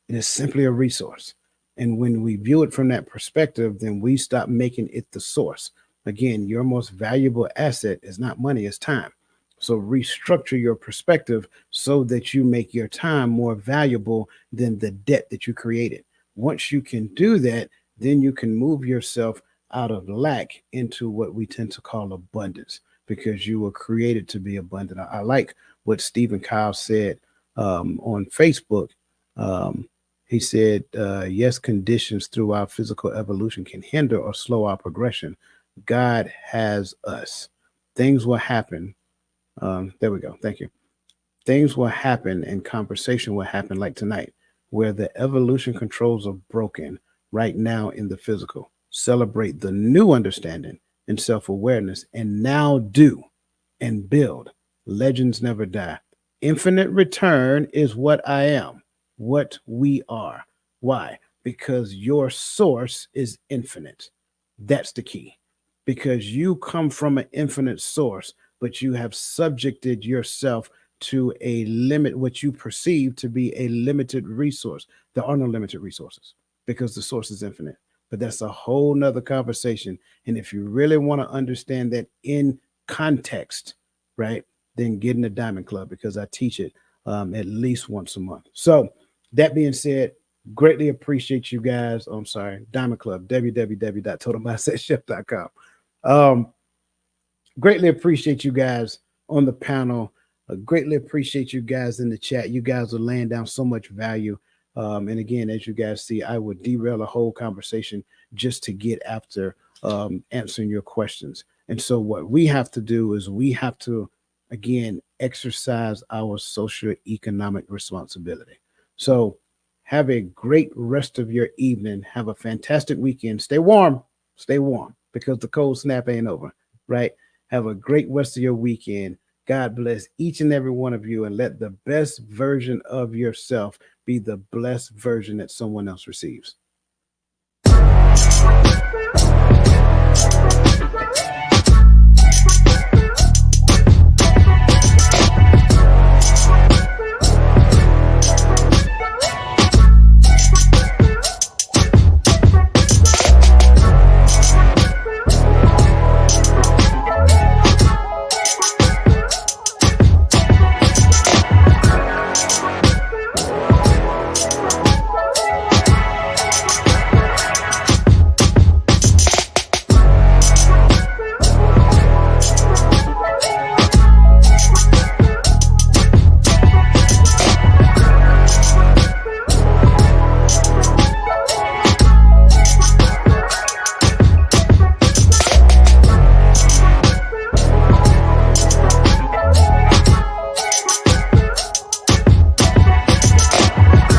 It is simply a resource. And when we view it from that perspective, then we stop making it the source. Again, your most valuable asset is not money, it's time. So restructure your perspective so that you make your time more valuable than the debt that you created. Once you can do that, then you can move yourself out of lack into what we tend to call abundance because you were created to be abundant. I like what Stephen Kyle said on Facebook. Um, he said, yes, conditions through our physical evolution can hinder or slow our progression. God has us. Things will happen. There we go. Thank you. Things will happen and conversation will happen like tonight, where the evolution controls are broken right now in the physical. Celebrate the new understanding and self awareness and now do and build. Legends never die. Infinite return is what I am, what we are. Why? Because your source is infinite. That's the key. Because you come from an infinite source, but you have subjected yourself to a limit, what you perceive to be a limited resource. There are no limited resources because the source is infinite. But that's a whole nother conversation. And if you really want to understand that in context, right, then get in the Diamond Club because I teach it at least once a month. So, that being said, Greatly appreciate you guys. Oh, I'm sorry, Diamond Club, www.totalmindsetchef.com. Greatly appreciate you guys on the panel. Greatly appreciate you guys in the chat. You guys are laying down so much value. And again, as you guys see, I would derail a whole conversation just to get after answering your questions. And so, what we have to do is we have to, again, exercise our socioeconomic responsibility. So, have a great rest of your evening. Have a fantastic weekend. Stay warm because the cold snap ain't over, right? Have a great rest of your weekend. God bless each and every one of you, and let the best version of yourself be the blessed version that someone else receives.